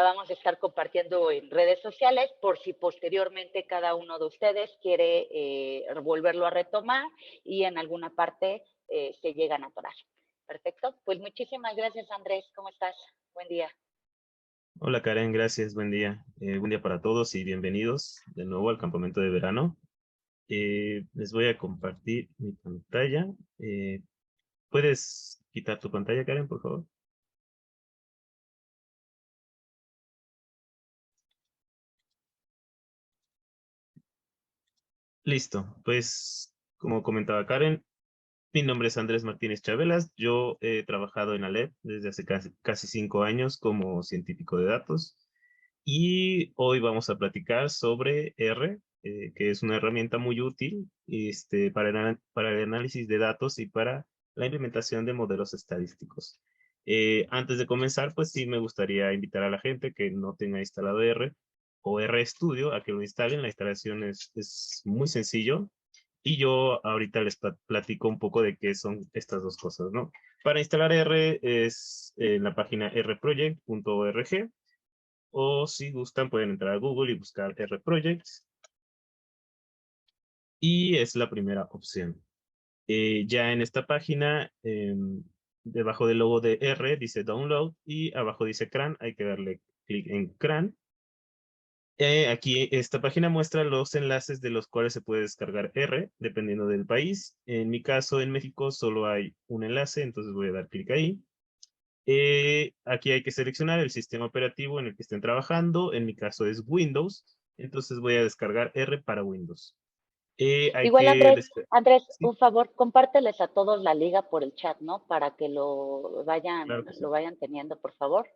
vamos a estar compartiendo en redes sociales por si posteriormente cada uno de ustedes quiere volverlo a retomar y en alguna parte se llegan a atorar. Perfecto. Pues muchísimas gracias, Andrés. ¿Cómo estás? Buen día. Hola Karen, gracias, buen día. Buen día para todos y bienvenidos de nuevo al campamento de verano. Les voy a compartir mi pantalla. ¿Puedes quitar tu pantalla, Karen, por favor? Listo, pues como comentaba Karen, mi nombre es Andrés Martínez Chabelas. Yo he trabajado en Alep desde hace casi 5 años como científico de datos. Y hoy vamos a platicar sobre R, que es una herramienta muy útil para el análisis de datos y para la implementación de modelos estadísticos. Antes de comenzar, pues sí me gustaría invitar a la gente que no tenga instalado R o RStudio a que lo instalen. La instalación es muy sencillo. Y yo ahorita les platico un poco de qué son estas dos cosas, ¿no? Para instalar R es en la página rproject.org. O si gustan, pueden entrar a Google y buscar R Projects. Y es la primera opción. Ya en esta página, debajo del logo de R dice Download y abajo dice CRAN. Hay que darle clic en CRAN. Aquí esta página muestra los enlaces de los cuales se puede descargar R, dependiendo del país. En mi caso, en México, solo hay un enlace, entonces voy a dar clic ahí. Aquí hay que seleccionar el sistema operativo en el que estén trabajando. En mi caso es Windows. Entonces voy a descargar R para Windows. Hay Igual, que Andrés, Sí, un favor, compárteles a todos la liga por el chat, ¿no? Para que claro que sí. lo vayan teniendo, por favor.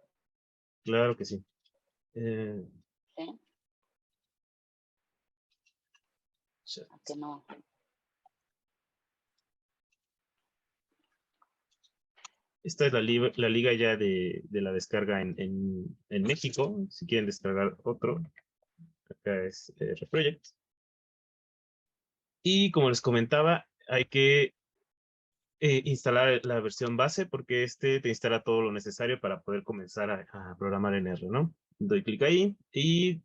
Claro que sí. Eh, ¿Sí? chat. A que no. Esta es la liga ya de la descarga en México. Si quieren descargar otro, acá es Reproject. Y como les comentaba, hay que instalar la versión base porque este te instala todo lo necesario para poder comenzar a programar en R, ¿no? Doy clic ahí y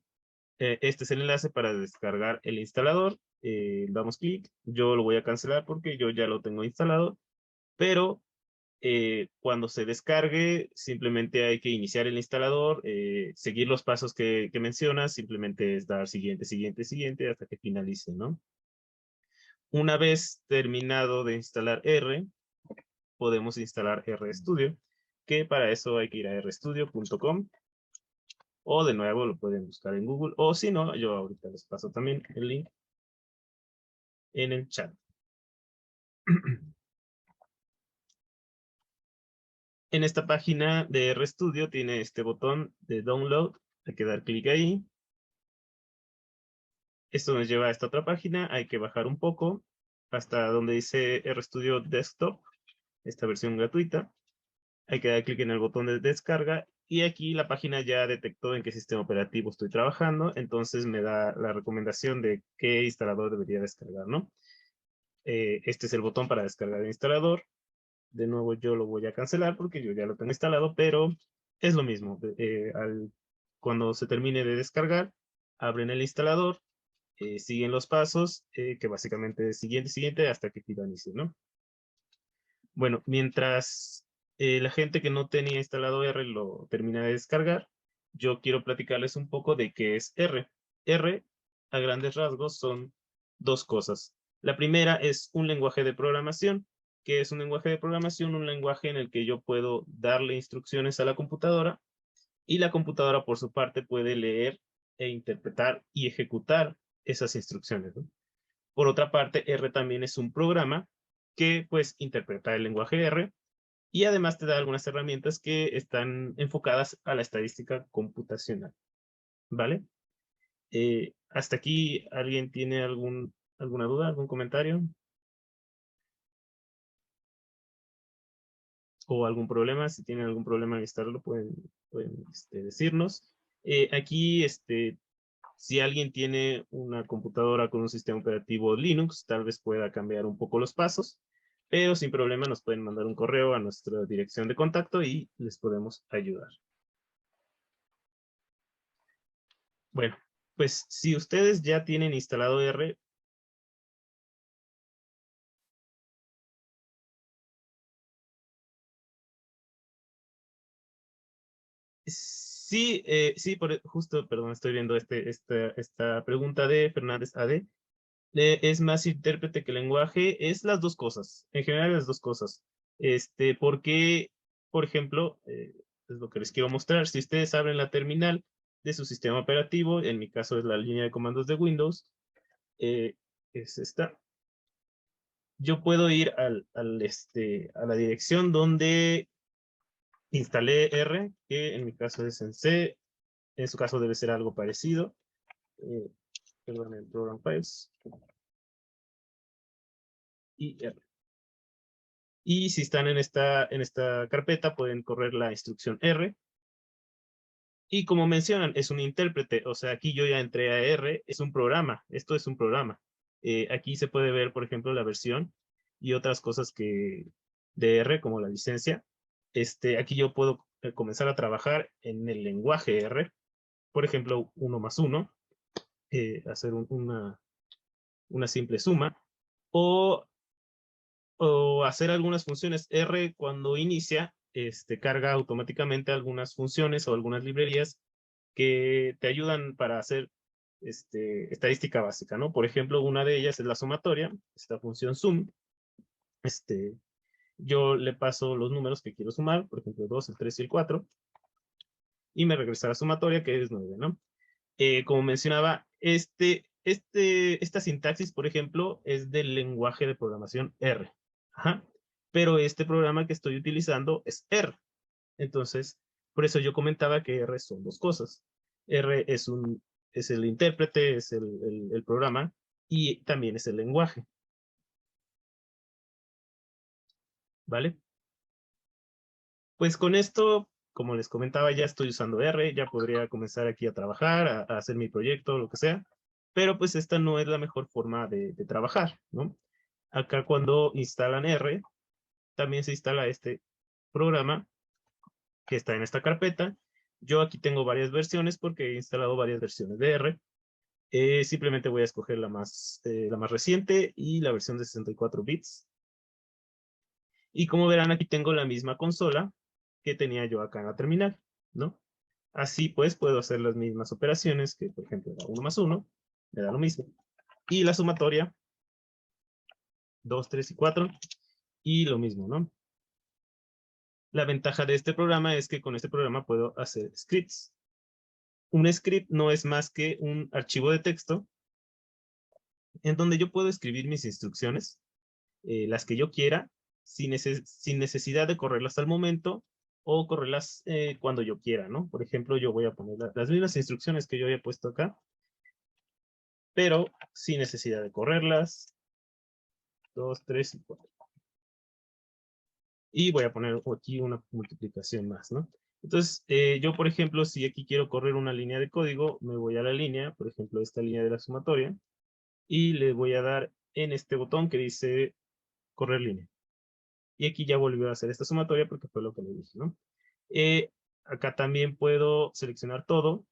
este es el enlace para descargar el instalador. Damos clic. Yo lo voy a cancelar porque yo ya lo tengo instalado, pero cuando se descargue simplemente hay que iniciar el instalador, seguir los pasos que mencionas, simplemente es dar siguiente, siguiente, siguiente hasta que finalice, ¿no? Una vez terminado de instalar R, podemos instalar RStudio, que para eso hay que ir a rstudio.com o de nuevo lo pueden buscar en Google, o si no, yo ahorita les paso también el link en el chat. En esta página de RStudio tiene este botón de download, hay que dar clic ahí. Esto nos lleva a esta otra página, hay que bajar un poco hasta donde dice RStudio Desktop, esta versión gratuita. Hay que dar clic en el botón de descarga y aquí la página ya detectó en qué sistema operativo estoy trabajando, entonces me da la recomendación de qué instalador debería descargar, ¿no? Este es el botón para descargar el instalador. De nuevo yo lo voy a cancelar porque yo ya lo tengo instalado, pero es lo mismo. Cuando se termine de descargar, abren el instalador, siguen los pasos, que básicamente es siguiente, siguiente, hasta que finalice, ¿no? Bueno, mientras la gente que no tenía instalado R lo termina de descargar, yo quiero platicarles un poco de qué es R. R, a grandes rasgos, son dos cosas. La primera es un lenguaje de programación. ¿Qué es un lenguaje de programación? Un lenguaje en el que yo puedo darle instrucciones a la computadora y la computadora, por su parte, puede leer e interpretar y ejecutar esas instrucciones, ¿no? Por otra parte, R también es un programa que pues interpreta el lenguaje R y además te da algunas herramientas que están enfocadas a la estadística computacional, ¿vale? Hasta aquí, ¿alguien tiene alguna duda, algún comentario o algún problema? Si tienen algún problema en instalarlo, pueden decirnos. Aquí, si alguien tiene una computadora con un sistema operativo Linux, tal vez pueda cambiar un poco los pasos, pero sin problema nos pueden mandar un correo a nuestra dirección de contacto y les podemos ayudar. Bueno, pues si ustedes ya tienen instalado R, sí, sí, justo, perdón, estoy viendo esta pregunta de Fernández AD. Es más intérprete que lenguaje, es las dos cosas, en general las dos cosas. Porque, por ejemplo, es lo que les quiero mostrar, si ustedes abren la terminal de su sistema operativo, en mi caso es la línea de comandos de Windows, es esta. Yo puedo ir a la dirección donde instalé R, que en mi caso es en C, en su caso debe ser algo parecido. Perdón, en Program Files. Y R. Y si están en esta carpeta, pueden correr la instrucción R. Y como mencionan, es un intérprete. O sea, aquí yo ya entré a R, es un programa. Esto es un programa. Aquí se puede ver, por ejemplo, la versión y otras cosas de R, como la licencia. Aquí yo puedo comenzar a trabajar en el lenguaje R. Por ejemplo, 1+1. Hacer una simple suma. O hacer algunas funciones. R cuando inicia, carga automáticamente algunas funciones o algunas librerías que te ayudan para hacer estadística básica, ¿no? Por ejemplo, una de ellas es la sumatoria, esta función sum. Yo le paso los números que quiero sumar, por ejemplo, 2, el 3 y el 4, y me regresa la sumatoria, que es 9, ¿no? Como mencionaba, esta sintaxis, por ejemplo, es del lenguaje de programación R. Ajá. Pero este programa que estoy utilizando es R. Entonces, por eso yo comentaba que R son dos cosas. R es el intérprete, es el programa, y también es el lenguaje. ¿Vale? Pues con esto, como les comentaba, ya estoy usando R, ya podría comenzar aquí a trabajar, a hacer mi proyecto, lo que sea. Pero pues esta no es la mejor forma de trabajar, ¿no? Acá cuando instalan R, también se instala este programa que está en esta carpeta. Yo aquí tengo varias versiones porque he instalado varias versiones de R. Simplemente voy a escoger la más reciente y la versión de 64 bits. Y como verán, aquí tengo la misma consola que tenía yo acá en la terminal, ¿no? Así pues puedo hacer las mismas operaciones que, por ejemplo, la 1+1, me da lo mismo. Y la sumatoria, 2, 3 y 4, y lo mismo, ¿no? La ventaja de este programa es que con este programa puedo hacer scripts. Un script no es más que un archivo de texto en donde yo puedo escribir mis instrucciones, las que yo quiera, sin necesidad de correrlas al momento o correrlas cuando yo quiera, ¿no? Por ejemplo, yo voy a poner las mismas instrucciones que yo había puesto acá, pero sin necesidad de correrlas. 2, 3 y 4. Y voy a poner aquí una multiplicación más, ¿no? Entonces, yo, por ejemplo, si aquí quiero correr una línea de código, me voy a la línea, por ejemplo, esta línea de la sumatoria, y le voy a dar en este botón que dice correr línea. Y aquí ya volvió a hacer esta sumatoria porque fue lo que le dije, ¿no? Acá también puedo seleccionar todo,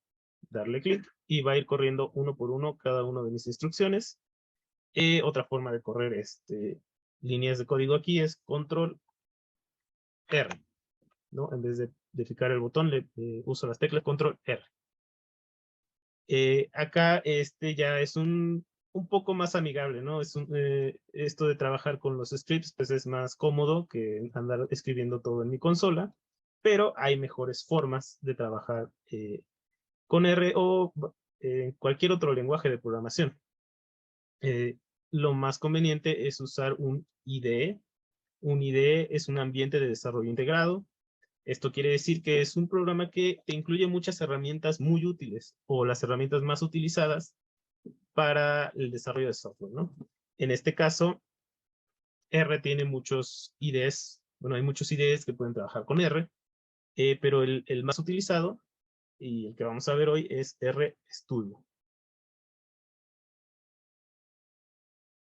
darle clic, y va a ir corriendo uno por uno cada una de mis instrucciones. Otra forma de correr líneas de código aquí es control R, ¿no? En vez de picar el botón, uso las teclas control R. Acá ya es un poco más amigable, ¿no? Esto de trabajar con los scripts, pues es más cómodo que andar escribiendo todo en mi consola, pero hay mejores formas de trabajar con R o cualquier otro lenguaje de programación. Lo más conveniente es usar un IDE. Un IDE es un ambiente de desarrollo integrado. Esto quiere decir que es un programa que te incluye muchas herramientas muy útiles o las herramientas más utilizadas para el desarrollo de software, ¿no? En este caso, R tiene muchos IDEs. Bueno, hay muchos IDEs que pueden trabajar con R, pero el más utilizado y el que vamos a ver hoy es RStudio.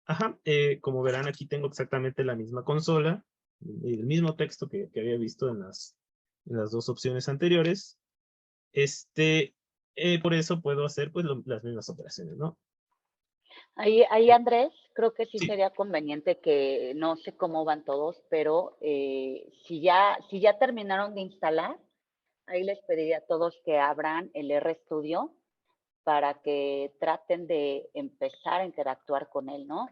Ajá, como verán aquí tengo exactamente la misma consola, el mismo texto que había visto en las dos opciones anteriores. Por eso puedo hacer pues las mismas operaciones, ¿no? Ahí, Andrés, creo que sí Sí, sería conveniente que no sé cómo van todos, pero si ya terminaron de instalar, ahí les pediría a todos que abran el RStudio para que traten de empezar a interactuar con él, ¿no?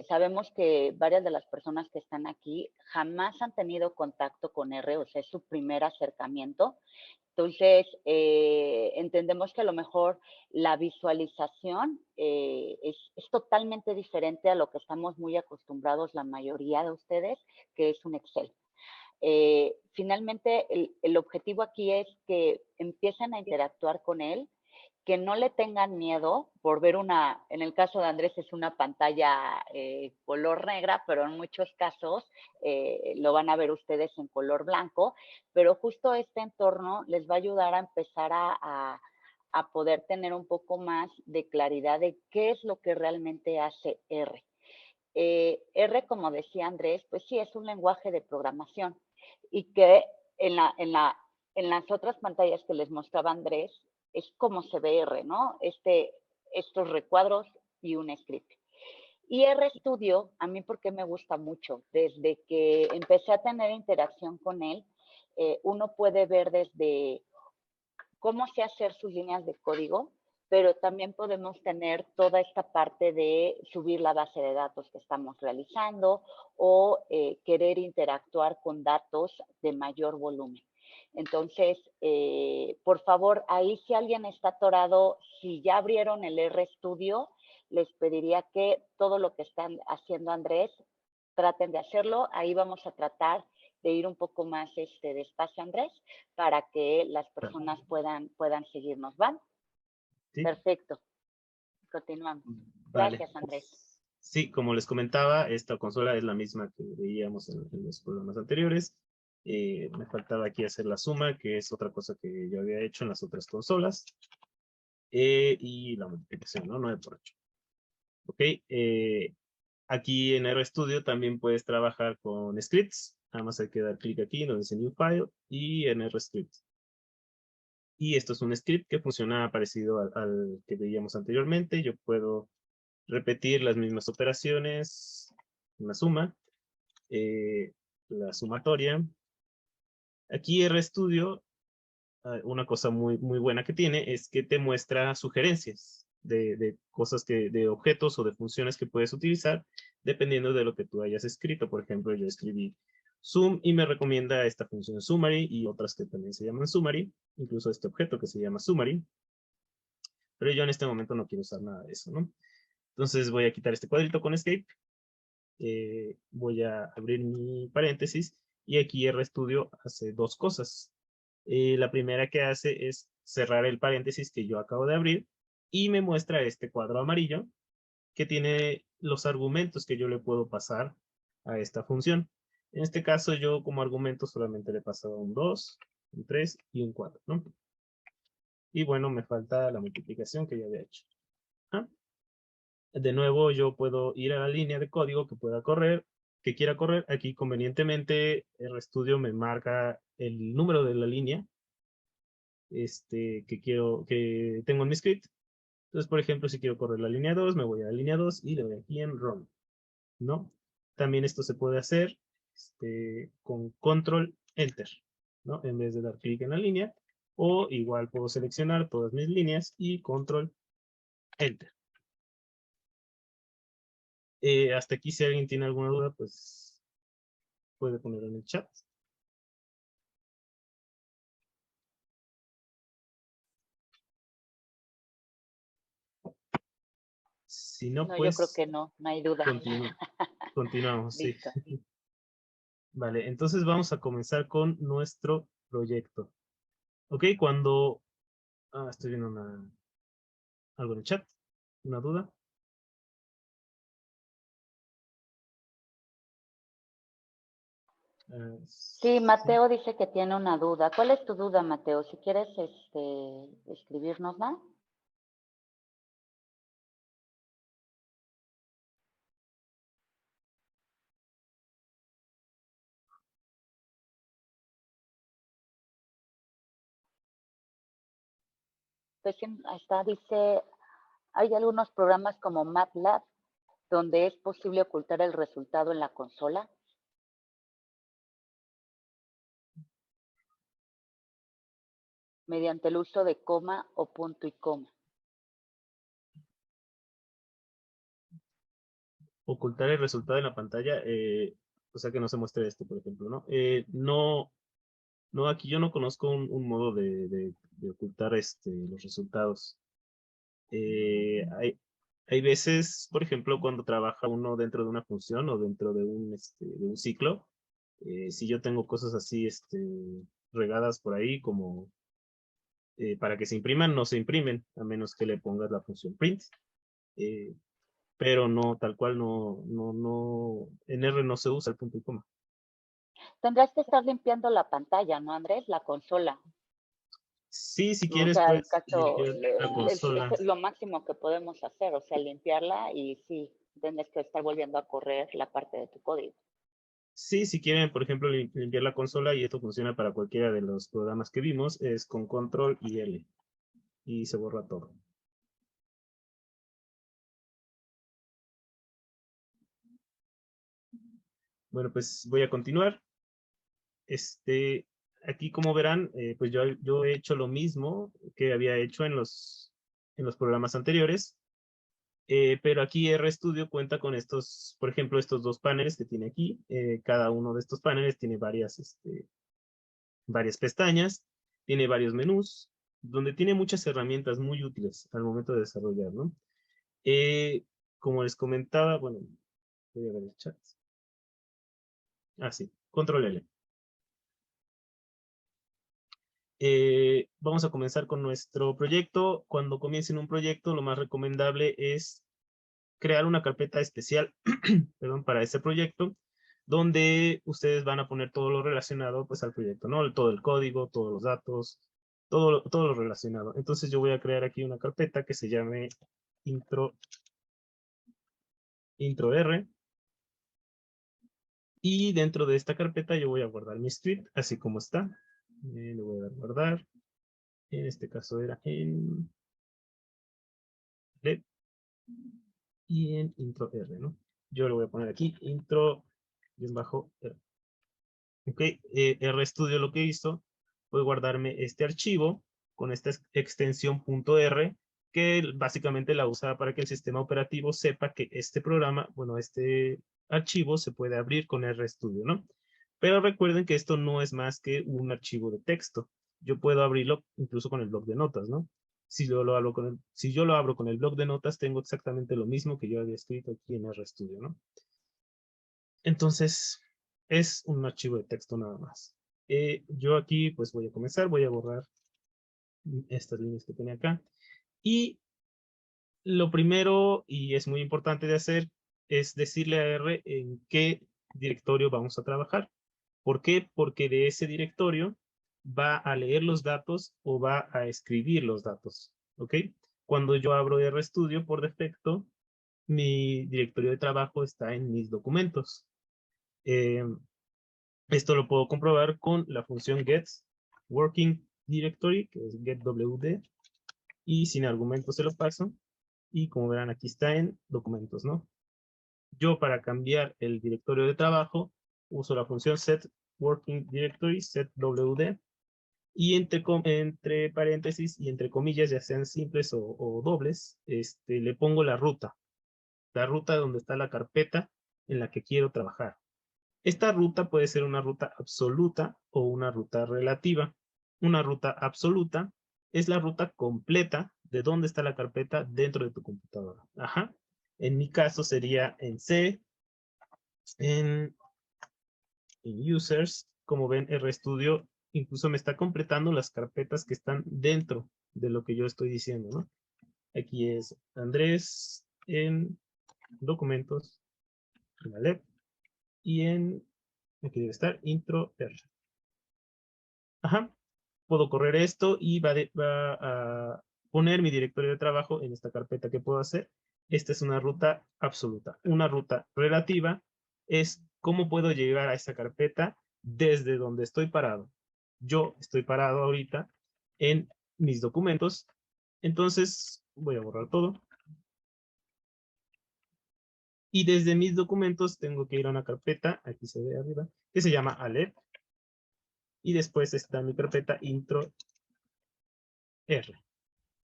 Sabemos que varias de las personas que están aquí jamás han tenido contacto con R, o sea, es su primer acercamiento. Entonces, entendemos que a lo mejor la visualización es totalmente diferente a lo que estamos muy acostumbrados la mayoría de ustedes, que es un Excel. Finalmente, el objetivo aquí es que empiecen a interactuar con él, que no le tengan miedo por ver en el caso de Andrés es una pantalla color negra, pero en muchos casos lo van a ver ustedes en color blanco, pero justo este entorno les va a ayudar a empezar a poder tener un poco más de claridad de qué es lo que realmente hace R. R, como decía Andrés, pues sí, es un lenguaje de programación y que en, la, en, la, en las otras pantallas que les mostraba Andrés es como se ve R, ¿no? Estos recuadros y un script. Y RStudio, a mí porque me gusta mucho, desde que empecé a tener interacción con él, uno puede ver desde cómo sé hacer sus líneas de código, pero también podemos tener toda esta parte de subir la base de datos que estamos realizando o querer interactuar con datos de mayor volumen. Entonces, por favor, ahí si alguien está atorado, si ya abrieron el RStudio, les pediría que todo lo que están haciendo Andrés, traten de hacerlo. Ahí vamos a tratar de ir un poco más despacio, Andrés, para que las claro. personas puedan seguirnos. ¿Van? Sí. Perfecto. Continuamos. Vale. Gracias, Andrés. Sí, como les comentaba, esta consola es la misma que veíamos en los programas anteriores. Me faltaba aquí hacer la suma, que es otra cosa que yo había hecho en las otras consolas. Y la multiplicación, ¿no? 9 por 8. Ok. Aquí en RStudio también puedes trabajar con scripts. Nada más hay que dar clic aquí donde dice New File y en RScript. Y esto es un script que funciona parecido al que veíamos anteriormente. Yo puedo repetir las mismas operaciones, una suma, la sumatoria. Aquí RStudio, una cosa muy buena que tiene es que te muestra sugerencias de cosas de objetos o de funciones que puedes utilizar dependiendo de lo que tú hayas escrito. Por ejemplo, yo escribí sum y me recomienda esta función summary y otras que también se llaman summary, incluso este objeto que se llama summary. Pero yo en este momento no quiero usar nada de eso, ¿no? Entonces voy a quitar este cuadrito con escape. Voy a abrir mi paréntesis y aquí RStudio hace dos cosas. La primera que hace es cerrar el paréntesis que yo acabo de abrir y me muestra este cuadro amarillo que tiene los argumentos que yo le puedo pasar a esta función. En este caso yo como argumento solamente le pasaba un 2, un 3 y un 4, ¿no? Y bueno, me falta la multiplicación que ya había hecho. ¿Ah? De nuevo, yo puedo ir a la línea de código que pueda correr, que quiera correr. Aquí convenientemente RStudio me marca el número de la línea que tengo en mi script. Entonces, por ejemplo, si quiero correr la línea 2, me voy a la línea 2 y le doy aquí en Run, ¿no? También esto se puede hacer con Control Enter, ¿no? En vez de dar clic en la línea, o igual puedo seleccionar todas mis líneas y Control Enter. Hasta aquí, si alguien tiene alguna duda, pues puede ponerlo en el chat. Si no, No, yo creo pues que no hay duda. continuamos, sí. Listo. Vale, entonces vamos a comenzar con nuestro proyecto. Ok, cuando... estoy viendo algo en el chat. ¿Una duda? Sí, Sí. Mateo dice que tiene una duda. ¿Cuál es tu duda, Mateo? Si quieres escribirnosla. Hasta dice, hay algunos programas como MATLAB donde es posible ocultar el resultado en la consola. Mediante el uso de coma o punto y coma. Ocultar el resultado en la pantalla, o sea que no se muestre esto, por ejemplo, ¿no? No, aquí yo no conozco un modo de ocultar los resultados. Hay veces, por ejemplo, cuando trabaja uno dentro de una función o dentro de un ciclo, si yo tengo cosas así regadas por ahí, como para que se impriman, no se imprimen, a menos que le pongas la función print. Pero no, tal cual, en R no se usa el punto y coma. Tendrás que estar limpiando la pantalla, ¿no, Andrés? La consola. Sí, si O quieres, sea, el puedes caso, limpiar la consola. es lo máximo que podemos hacer, o sea, limpiarla y sí, tienes que estar volviendo a correr la parte de tu código. Sí, si quieren, por ejemplo, limpiar la consola, y esto funciona para cualquiera de los programas que vimos, es con control y L, y se borra todo. Bueno, pues voy a continuar. Aquí, como verán, pues yo he hecho lo mismo que había hecho en los programas anteriores, pero aquí RStudio cuenta con estos, por ejemplo, estos dos paneles que tiene aquí. Cada uno de estos paneles tiene varias pestañas, tiene varios menús, donde tiene muchas herramientas muy útiles al momento de desarrollar, ¿no? Como les comentaba, bueno, voy a ver el chat. Sí, control L. Vamos a comenzar con nuestro proyecto. Cuando comiencen un proyecto, lo más recomendable es crear una carpeta especial perdón, para este proyecto, donde ustedes van a poner todo lo relacionado pues al proyecto, ¿no? Todo el código, todos los datos, todo lo relacionado. Entonces yo voy a crear aquí una carpeta que se llame intro R, y dentro de esta carpeta yo voy a guardar mi script así como está. Le voy a dar guardar. En este caso era en LED y en intro R, ¿no? Yo le voy a poner aquí intro R. Ok, RStudio lo que hizo fue guardarme este archivo con esta extensión .r, que básicamente la usa para que el sistema operativo sepa que este programa, bueno, este archivo se puede abrir con RStudio, ¿no? Pero recuerden que esto no es más que un archivo de texto. Yo puedo abrirlo incluso con el bloc de notas, ¿no? Si yo lo abro con el bloc de notas, tengo exactamente lo mismo que yo había escrito aquí en RStudio, ¿no? Entonces, es un archivo de texto nada más. Yo aquí pues voy a comenzar, voy a borrar estas líneas que tenía acá. Y lo primero, y es muy importante de hacer, es decirle a R en qué directorio vamos a trabajar. ¿Por qué? Porque de ese directorio va a leer los datos o va a escribir los datos. ¿Ok? Cuando yo abro RStudio, por defecto, mi directorio de trabajo está en mis documentos. Esto lo puedo comprobar con la función get working directory, que es getwd, y sin argumento se lo paso, y como verán aquí está en documentos, ¿no? Yo, para cambiar el directorio de trabajo, uso la función set working directory, setwd, y entre paréntesis y entre comillas, ya sean simples o dobles, le pongo la ruta donde está la carpeta en la que quiero trabajar. Esta ruta puede ser una ruta absoluta o una ruta relativa. Una ruta absoluta es la ruta completa de dónde está la carpeta dentro de tu computadora. Ajá. En mi caso sería en C, en users. Como ven, RStudio incluso me está completando las carpetas que están dentro de lo que yo estoy diciendo, ¿no? Aquí es Andrés en documentos, en la lab, y aquí debe estar intro R. Ajá. Puedo correr esto y va a poner mi directorio de trabajo en esta carpeta que puedo hacer. Esta es una ruta absoluta. Una ruta relativa es cómo puedo llegar a esa carpeta desde donde estoy parado. Yo estoy parado ahorita en mis documentos Entonces, voy a borrar todo. Y desde mis documentos tengo que ir a una carpeta, aquí se ve arriba, que se llama Alep. Y después está mi carpeta intro R.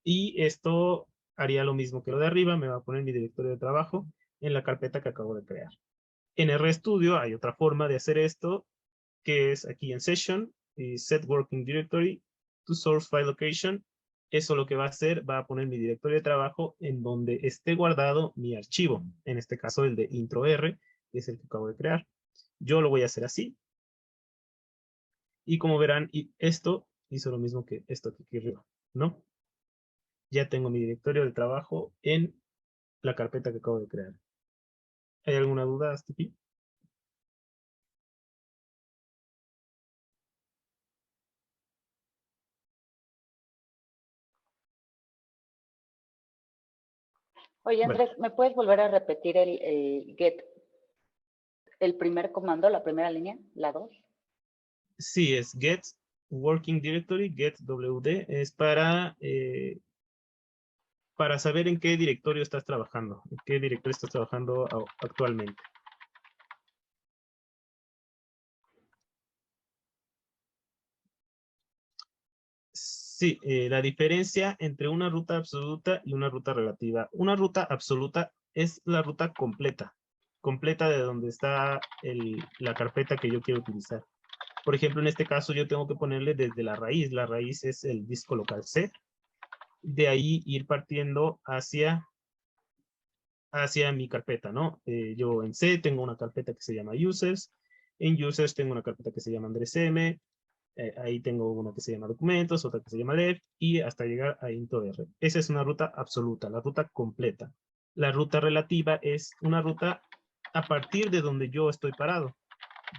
Y esto haría lo mismo que lo de arriba, me va a poner mi directorio de trabajo en la carpeta que acabo de crear. En RStudio hay otra forma de hacer esto, que es aquí en Session, y Set Working Directory to Source File Location. Eso lo que va a hacer, va a poner mi directorio de trabajo en donde esté guardado mi archivo, en este caso el de intro R, que es el que acabo de crear. Yo lo voy a hacer así. Y como verán, esto hizo lo mismo que esto aquí arriba, ¿no? Ya tengo mi directorio de trabajo en la carpeta que acabo de crear. ¿Hay alguna duda hasta aquí? Oye, Bueno, Andrés, ¿me puedes volver a repetir el get, el primer comando, la primera línea, la 2? sí, es get working directory, get wd, es para saber en qué directorio estás trabajando, en qué directorio estás trabajando actualmente. Sí, la diferencia entre una ruta absoluta y una ruta relativa. Una ruta absoluta es la ruta completa, completa de donde está la carpeta que yo quiero utilizar. Por ejemplo, en este caso yo tengo que ponerle desde la raíz es el disco local C, de ahí ir partiendo hacia mi carpeta, ¿no? Yo en C tengo una carpeta que se llama Users, en Users tengo una carpeta que se llama Andrés M, ahí tengo una que se llama Documentos, otra que se llama Left, y hasta llegar a Intro R. Esa es una ruta absoluta, la ruta completa. La ruta relativa es una ruta a partir de donde yo estoy parado.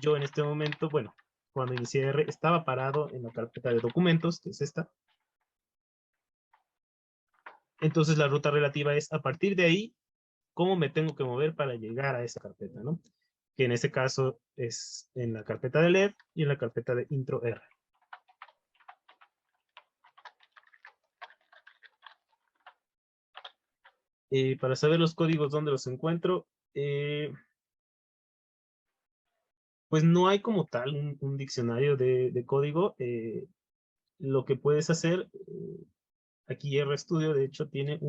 Yo en este momento, bueno, cuando inicié R, estaba parado en la carpeta de documentos, que es esta. Entonces la ruta relativa es a partir de ahí, cómo me tengo que mover para llegar a esa carpeta, ¿no? Que en este caso es en la carpeta de LED y en la carpeta de intro R. Para saber los códigos donde los encuentro, pues no hay como tal un diccionario de código. Lo que puedes hacer, aquí RStudio de hecho tiene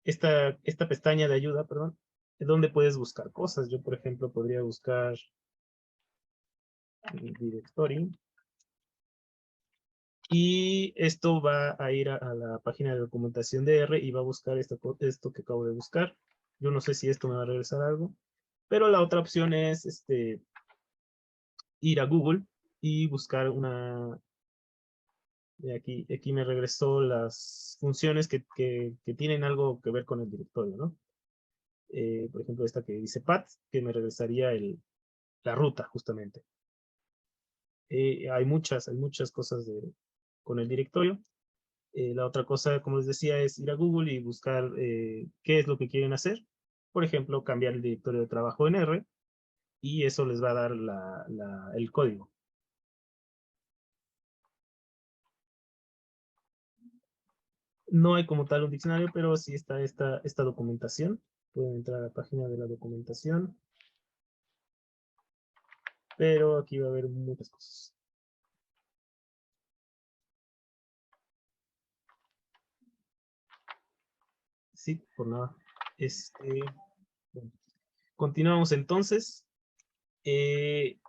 esta pestaña de ayuda, perdón, donde puedes buscar cosas. Yo, por ejemplo, podría buscar directory. Y esto va a ir a la página de documentación de R y va a buscar esto que acabo de buscar. Yo no sé si esto me va a regresar algo. Pero la otra opción es ir a Google y buscar aquí me regresó las funciones que tienen algo que ver con el directorio, ¿no? Por ejemplo, esta que dice path, que me regresaría la ruta, justamente. Hay muchas cosas con el directorio. La otra cosa, como les decía, es ir a Google y buscar qué es lo que quieren hacer. Por ejemplo, cambiar el directorio de trabajo en R y eso les va a dar el código. No hay como tal un diccionario, pero sí está esta documentación. Pueden entrar a la página de la documentación. Pero aquí va a haber muchas cosas. Sí, por nada. Bueno. Continuamos entonces.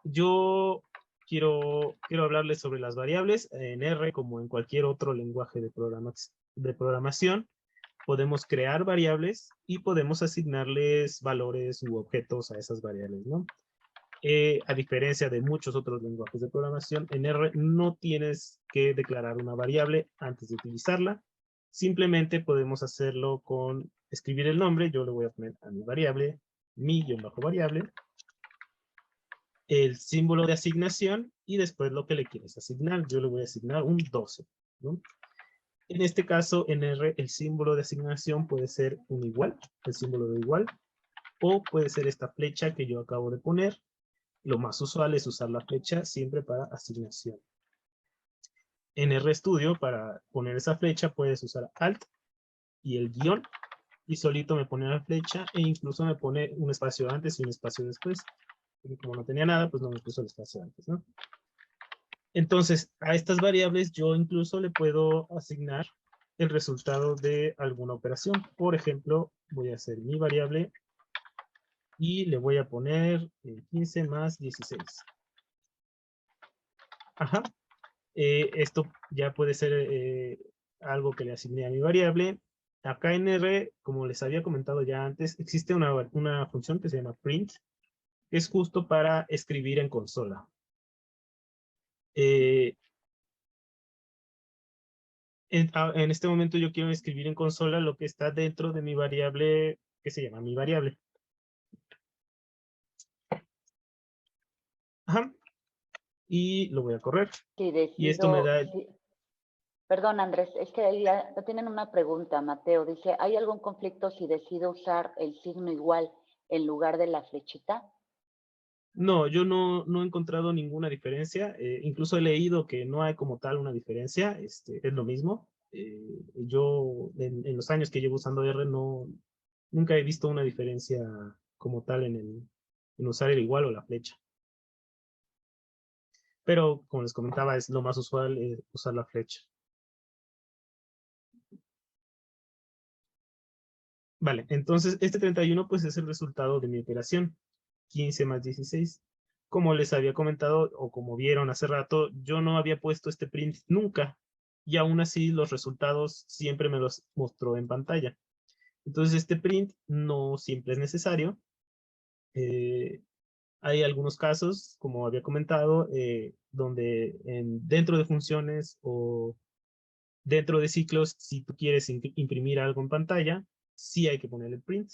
Yo quiero hablarles sobre las variables. En R, como en cualquier otro lenguaje de programación, podemos crear variables y podemos asignarles valores u objetos a esas variables, ¿no? A diferencia de muchos otros lenguajes de programación, en R no tienes que declarar una variable antes de utilizarla. Simplemente podemos hacerlo con escribir el nombre. Yo le voy a poner a mi variable, mi-variable, el símbolo de asignación y después lo que le quieres asignar. Yo le voy a asignar un 12, ¿no? En este caso, en R, el símbolo de asignación puede ser un igual, el símbolo de igual, o puede ser esta flecha que yo acabo de poner. Lo más usual es usar la flecha siempre para asignación. En RStudio, para poner esa flecha, puedes usar Alt y el guión, y solito me pone la flecha, e incluso me pone un espacio antes y un espacio después. Y como no tenía nada, pues no me puso el espacio antes, ¿no? Entonces, a estas variables yo incluso le puedo asignar el resultado de alguna operación. Por ejemplo, voy a hacer mi variable y le voy a poner 15 más 16. Ajá. Esto ya puede ser algo que le asigné a mi variable. Acá en R, como les había comentado ya antes, existe una función que se llama print, que es justo para escribir en consola. En este momento yo quiero escribir en consola lo que está dentro de mi variable, que se llama mi variable. Ajá. Y lo voy a correr. Si Y esto me decido, da... perdón, Andrés, es que ahí ya tienen una pregunta, Mateo. Dice, ¿hay algún conflicto si decido usar el signo igual en lugar de la flechita? No, yo no he encontrado ninguna diferencia. Incluso he leído que no hay como tal una diferencia. Es lo mismo. Yo en los años que llevo usando R nunca he visto una diferencia como tal en usar el igual o la flecha. Pero como les comentaba, es lo más usual usar la flecha. Vale, entonces este 31 pues es el resultado de mi operación. 15 más 16. Como les había comentado o como vieron hace rato, yo no había puesto este print nunca. Y aún así los resultados siempre me los mostró en pantalla. Entonces este print no siempre es necesario. Hay algunos casos, como había comentado, donde dentro de funciones o dentro de ciclos, si tú quieres imprimir algo en pantalla, sí hay que poner el print,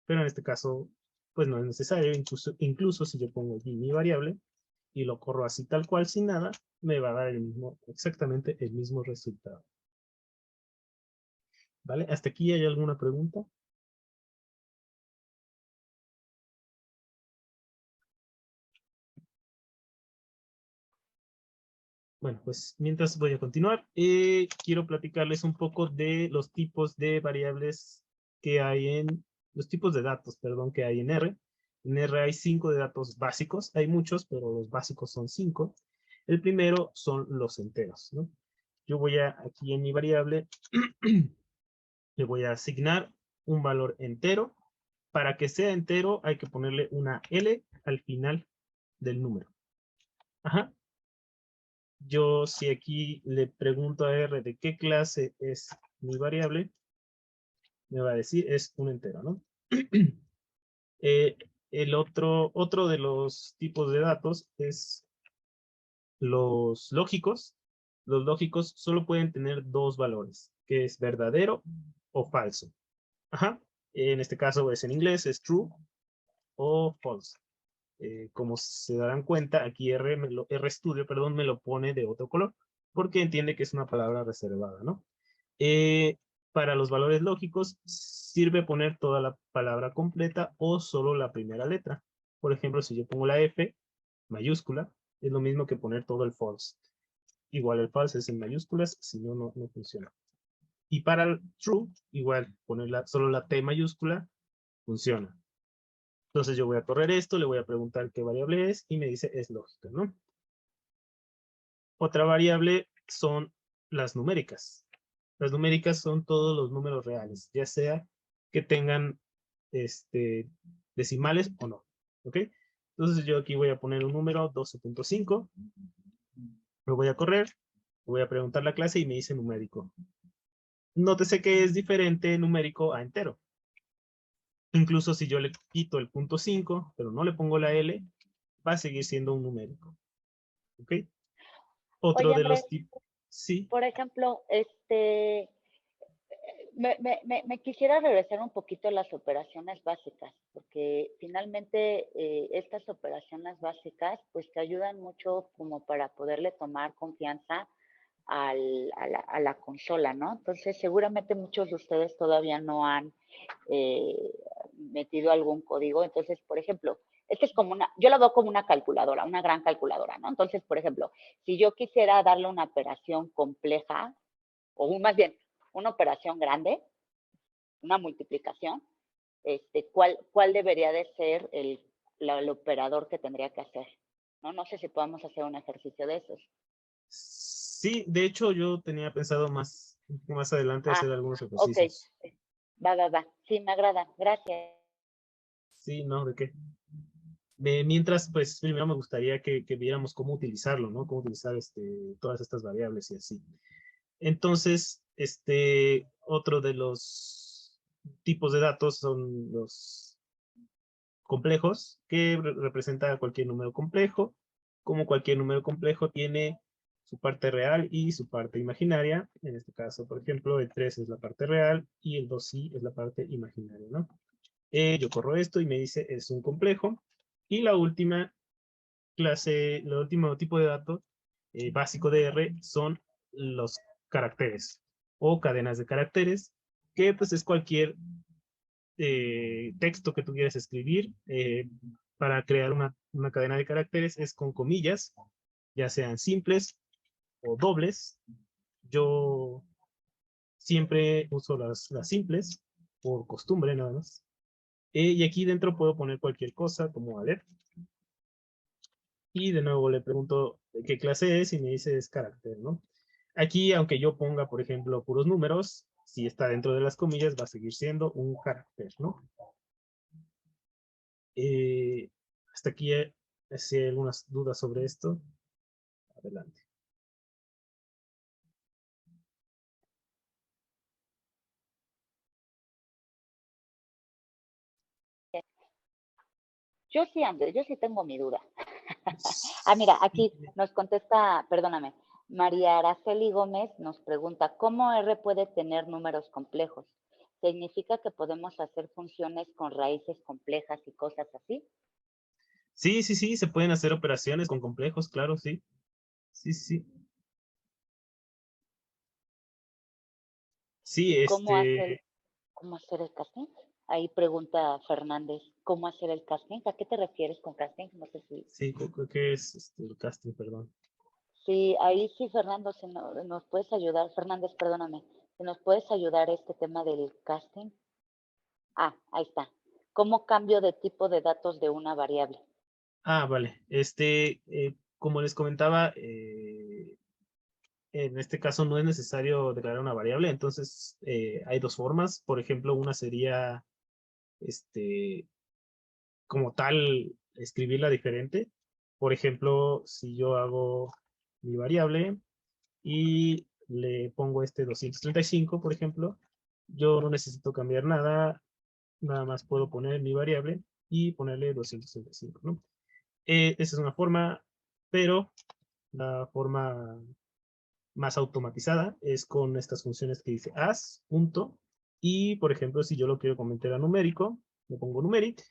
pero en este caso, pues no es necesario. Incluso si yo pongo aquí mi variable y lo corro así tal cual sin nada, me va a dar exactamente el mismo resultado. ¿Vale? ¿Hasta aquí hay alguna pregunta? Bueno, pues mientras voy a continuar, quiero platicarles un poco de los tipos de variables que hay los tipos de datos, perdón, que hay en R. En R hay 5 de datos básicos, hay muchos, pero los básicos son 5. El primero son los enteros, ¿no? Yo voy aquí en mi variable, le voy a asignar un valor entero. Para que sea entero hay que ponerle una L al final del número. Ajá. Yo si aquí le pregunto a R de qué clase es mi variable, me va a decir es un entero, ¿no? El otro de los tipos de datos es los lógicos. Los lógicos solo pueden tener dos valores, que es verdadero o falso. Ajá. En este caso es en inglés, es true o false. Como se darán cuenta, aquí RStudio, perdón, me lo pone de otro color, porque entiende que es una palabra reservada, ¿no? Para los valores lógicos, sirve poner toda la palabra completa o solo la primera letra. Por ejemplo, si yo pongo la F mayúscula, es lo mismo que poner todo el false. Igual el false es en mayúsculas, si no, no funciona. Y para el true, igual, poner solo la T mayúscula, funciona. Entonces yo voy a correr esto, le voy a preguntar qué variable es y me dice es lógica, ¿no? Otra variable son las numéricas. Las numéricas son todos los números reales, ya sea que tengan decimales o no, ¿ok? Entonces yo aquí voy a poner un número 12.5, lo voy a correr, voy a preguntar la clase y me dice numérico. Nótese que es diferente numérico a entero. Incluso si yo le quito el punto 5, pero no le pongo la L, va a seguir siendo un numérico. ¿Ok? Otro Oye, de Andrés, los tipos, sí, por ejemplo, me quisiera regresar un poquito a las operaciones básicas, porque finalmente estas operaciones básicas pues te ayudan mucho como para poderle tomar confianza a la consola, ¿no? Entonces seguramente muchos de ustedes todavía no han metido algún código. Entonces, por ejemplo, este es como yo lo veo como una calculadora, una gran calculadora, ¿no? Entonces, por ejemplo, si yo quisiera darle una operación compleja, o más bien, una operación grande, una multiplicación, ¿cuál debería de ser el operador que tendría que hacer? No sé si podemos hacer un ejercicio de esos. Sí, de hecho yo tenía pensado más adelante hacer algunos Ok, ejercicios. va. Sí, me agrada, gracias. Sí, no, ¿de qué? Mientras, pues primero me gustaría que viéramos cómo utilizarlo, ¿no? Cómo utilizar todas estas variables y así. Entonces, otro de los tipos de datos son los complejos, que representa cualquier número complejo. Como cualquier número complejo tiene su parte real y su parte imaginaria. En este caso, por ejemplo, el 3 es la parte real y el 2 sí es la parte imaginaria, ¿no? Yo corro esto y me dice es un complejo. Y la última clase, el último tipo de dato básico de R son los caracteres o cadenas de caracteres, que pues es cualquier texto que tú quieras escribir. Para crear una cadena de caracteres es con comillas, ya sean simples o dobles. Yo siempre uso las simples por costumbre nada más. Y aquí dentro puedo poner cualquier cosa como alert. Y de nuevo le pregunto qué clase es y me dice es carácter, ¿no? Aquí, aunque yo ponga, por ejemplo, puros números, si está dentro de las comillas va a seguir siendo un carácter, ¿no? Hasta aquí, si hay algunas dudas sobre esto, adelante. Yo sí, Andrés, yo sí tengo mi duda. Mira, aquí nos contesta, perdóname, María Araceli Gómez nos pregunta, ¿cómo R puede tener números complejos? ¿Significa que podemos hacer funciones con raíces complejas y cosas así? Sí, se pueden hacer operaciones con complejos, claro, sí. Sí. Sí, ¿Y cómo hacer el casting? Ahí pregunta Fernández, ¿cómo hacer el casting? ¿A qué te refieres con casting? No sé si... sí, creo que es el casting, perdón. Sí, ahí sí, Fernando, si nos puedes ayudar, Fernández, perdóname, si nos puedes ayudar este tema del casting. Ahí está. ¿Cómo cambio de tipo de datos de una variable? Vale. Como les comentaba, en este caso no es necesario declarar una variable, entonces hay dos formas. Por ejemplo, una sería, como tal, escribirla diferente. Por ejemplo, si yo hago mi variable y le pongo 235, por ejemplo, yo no necesito cambiar nada, nada más puedo poner mi variable y ponerle 235, ¿no? Esa es una forma, pero la forma más automatizada es con estas funciones que dice as, punto, y por ejemplo, si yo lo quiero convertir a numérico, le pongo numeric.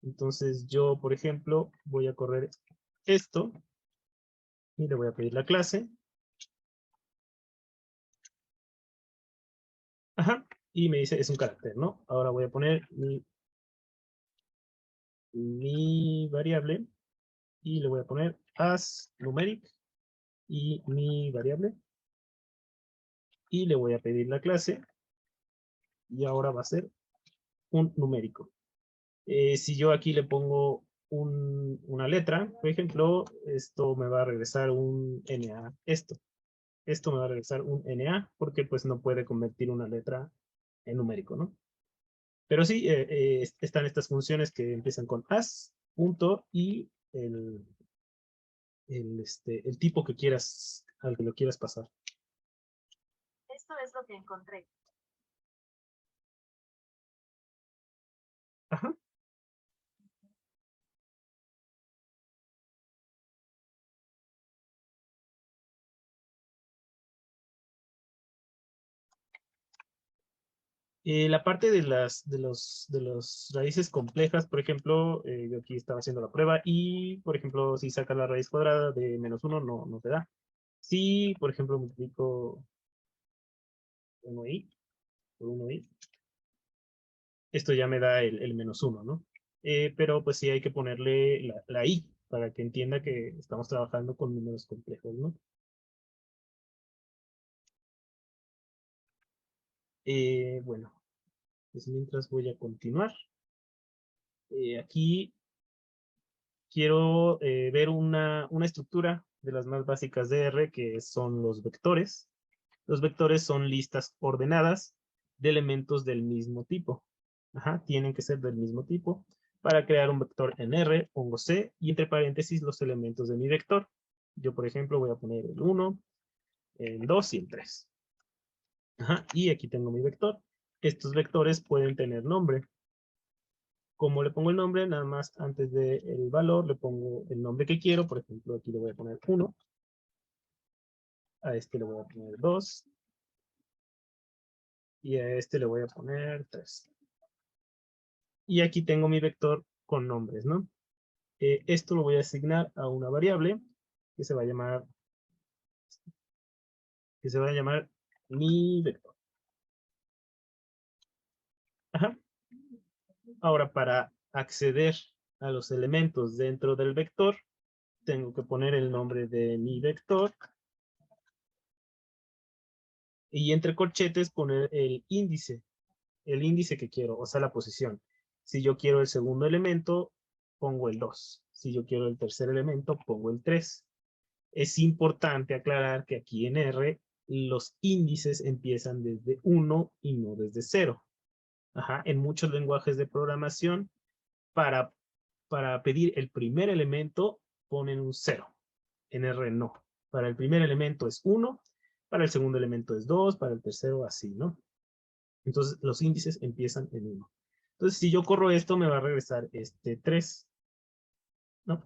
Entonces yo, por ejemplo, voy a correr esto y le voy a pedir la clase. Ajá, y me dice es un carácter, ¿no? Ahora voy a poner mi variable y le voy a poner as numeric y mi variable y le voy a pedir la clase y ahora va a ser un numérico. Si yo aquí le pongo una letra, por ejemplo, esto me va a regresar un NA. Esto me va a regresar un NA porque pues no puede convertir una letra en numérico, ¿no? Pero sí, están estas funciones que empiezan con as, punto, y el tipo que quieras, al que lo quieras pasar. Esto es lo que encontré. Ajá. La parte de los raíces complejas, por ejemplo, yo aquí estaba haciendo la prueba y, por ejemplo, si sacas la raíz cuadrada de -1, no te da. Si, por ejemplo, multiplico 1i por 1i, esto ya me da el -1, ¿no? Pero pues sí hay que ponerle la i para que entienda que estamos trabajando con números complejos, ¿no? Bueno, pues mientras voy a continuar. Aquí quiero ver una estructura de las más básicas de R, que son los vectores. Los vectores son listas ordenadas de elementos del mismo tipo. Ajá, tienen que ser del mismo tipo. Para crear un vector en R, pongo C y entre paréntesis los elementos de mi vector. Yo, por ejemplo, voy a poner el 1, el 2 y el 3. Ajá, y aquí tengo mi vector. Estos vectores pueden tener nombre. Como le pongo el nombre, nada más antes del valor le pongo el nombre que quiero. Por ejemplo, aquí le voy a poner 1. A este le voy a poner 2. Y a este le voy a poner 3. Y aquí tengo mi vector con nombres, ¿no? Esto lo voy a asignar a una variable que se va a llamar mi vector. Ajá. Ahora, para acceder a los elementos dentro del vector, tengo que poner el nombre de mi vector y entre corchetes poner el índice que quiero, o sea, la posición. Si yo quiero el segundo elemento, pongo el 2. Si yo quiero el tercer elemento, pongo el 3. Es importante aclarar que aquí en R los índices empiezan desde 1 y no desde 0. Ajá. En muchos lenguajes de programación, para pedir el primer elemento, ponen un 0. En R no. Para el primer elemento es 1, para el segundo elemento es 2, para el tercero así, ¿no? Entonces los índices empiezan en 1. Entonces si yo corro esto me va a regresar este 3, ¿no?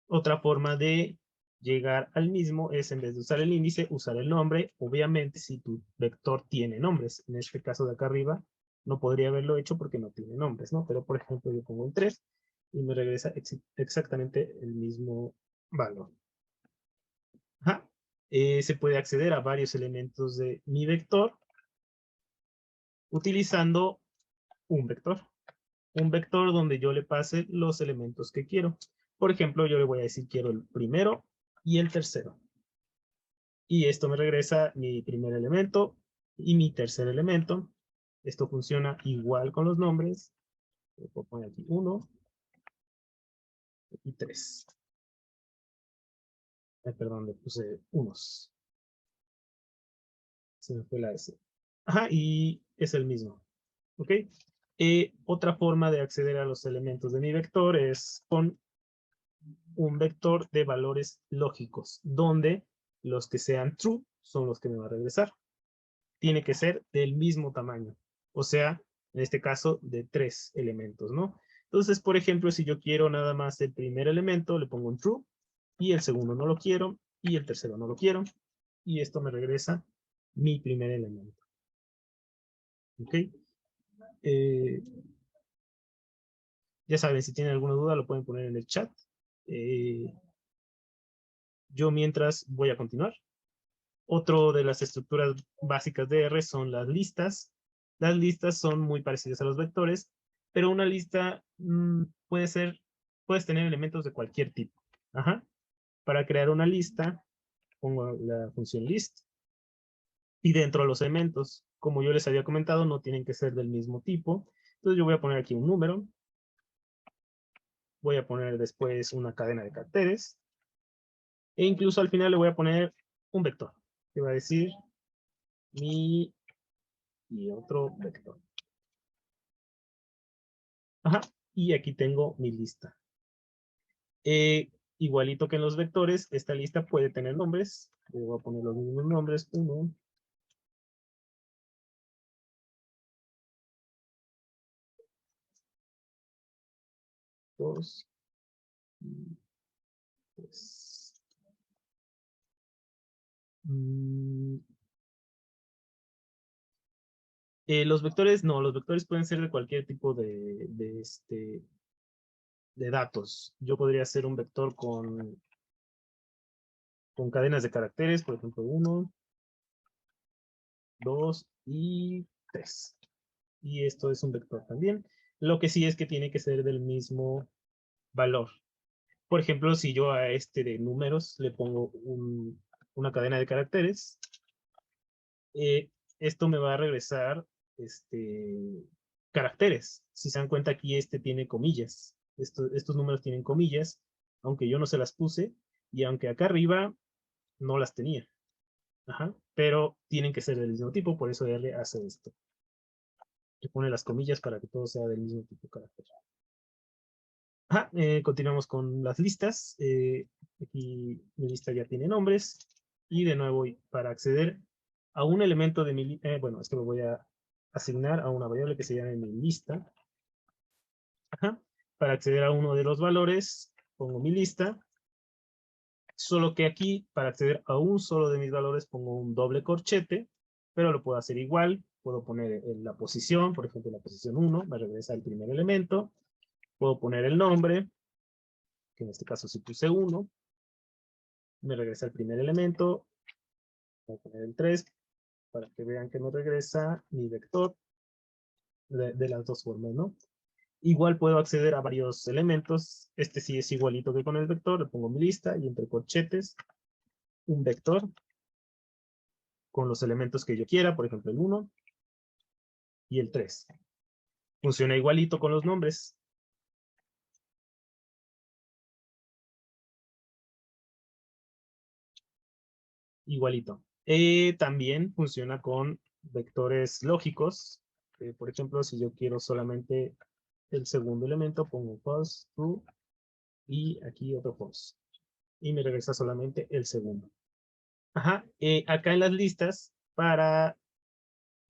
Otra forma de llegar al mismo es, en vez de usar el índice, usar el nombre. Obviamente si tu vector tiene nombres, en este caso de acá arriba, no podría haberlo hecho porque no tiene nombres, ¿no? Pero por ejemplo yo pongo un 3 y me regresa exactamente el mismo valor. Ajá. Se puede acceder a varios elementos de mi vector utilizando un vector. Un vector donde yo le pase los elementos que quiero. Por ejemplo, yo le voy a decir quiero el primero y el tercero. Y esto me regresa mi primer elemento y mi tercer elemento. Esto funciona igual con los nombres. Voy a poner aquí 1 y 3. Perdón, le puse unos. Se me fue la S. Ajá, y es el mismo. ¿Ok? Otra forma de acceder a los elementos de mi vector es con un vector de valores lógicos, donde los que sean true son los que me va a regresar. Tiene que ser del mismo tamaño. O sea, en este caso, de 3 elementos, ¿no? Entonces, por ejemplo, si yo quiero nada más el primer elemento, le pongo un true, y el segundo no lo quiero, y el tercero no lo quiero, y esto me regresa mi primer elemento. ¿Ok? Ya saben, si tienen alguna duda, lo pueden poner en el chat. Yo mientras voy a continuar. Otro de las estructuras básicas de R son las listas. Las listas son muy parecidas a los vectores, pero una lista puedes tener elementos de cualquier tipo. Ajá. Para crear una lista, pongo la función list. Y dentro de los elementos, como yo les había comentado, no tienen que ser del mismo tipo. Entonces yo voy a poner aquí un número. Voy a poner después una cadena de caracteres. E incluso al final le voy a poner un vector. Que va a decir mi y otro vector. Ajá, y aquí tengo mi lista. Igualito que en los vectores, esta lista puede tener nombres. Le voy a poner los mismos nombres. 1, 2, 3. Los vectores, no, los vectores pueden ser de cualquier tipo de datos. Yo podría hacer un vector con cadenas de caracteres, por ejemplo, 1, 2 y 3. y esto es un vector también. Lo que sí es que tiene que ser del mismo valor. Por ejemplo, si yo a este de números le pongo una cadena de caracteres, esto me va a regresar caracteres. Si se dan cuenta, aquí este tiene comillas. Estos números tienen comillas, aunque yo no se las puse, y aunque acá arriba no las tenía. Ajá, pero tienen que ser del mismo tipo, por eso R hace esto. Le pone las comillas para que todo sea del mismo tipo de carácter. Ajá, continuamos con las listas. Aquí mi lista ya tiene nombres. Y de nuevo, para acceder a un elemento de mi lista, bueno, es que me voy a asignar a una variable que se llame mi lista. Ajá. Para acceder a uno de los valores, pongo mi lista. Solo que aquí, para acceder a un solo de mis valores, pongo un doble corchete, pero lo puedo hacer igual. Puedo poner en la posición, por ejemplo, en la posición 1, me regresa el primer elemento. Puedo poner el nombre, que en este caso si puse 1, me regresa el primer elemento. Voy a poner el 3, para que vean que me regresa mi vector de las dos formas, ¿no? Igual puedo acceder a varios elementos. Este sí es igualito que con el vector. Le pongo mi lista y entre corchetes un vector con los elementos que yo quiera, por ejemplo el 1 y el 3. Funciona igualito con los nombres. Igualito. También funciona con vectores lógicos. Por ejemplo, si yo quiero solamente el segundo elemento, pongo false, true, y aquí otro false. Y me regresa solamente el segundo. Ajá. Acá en las listas, para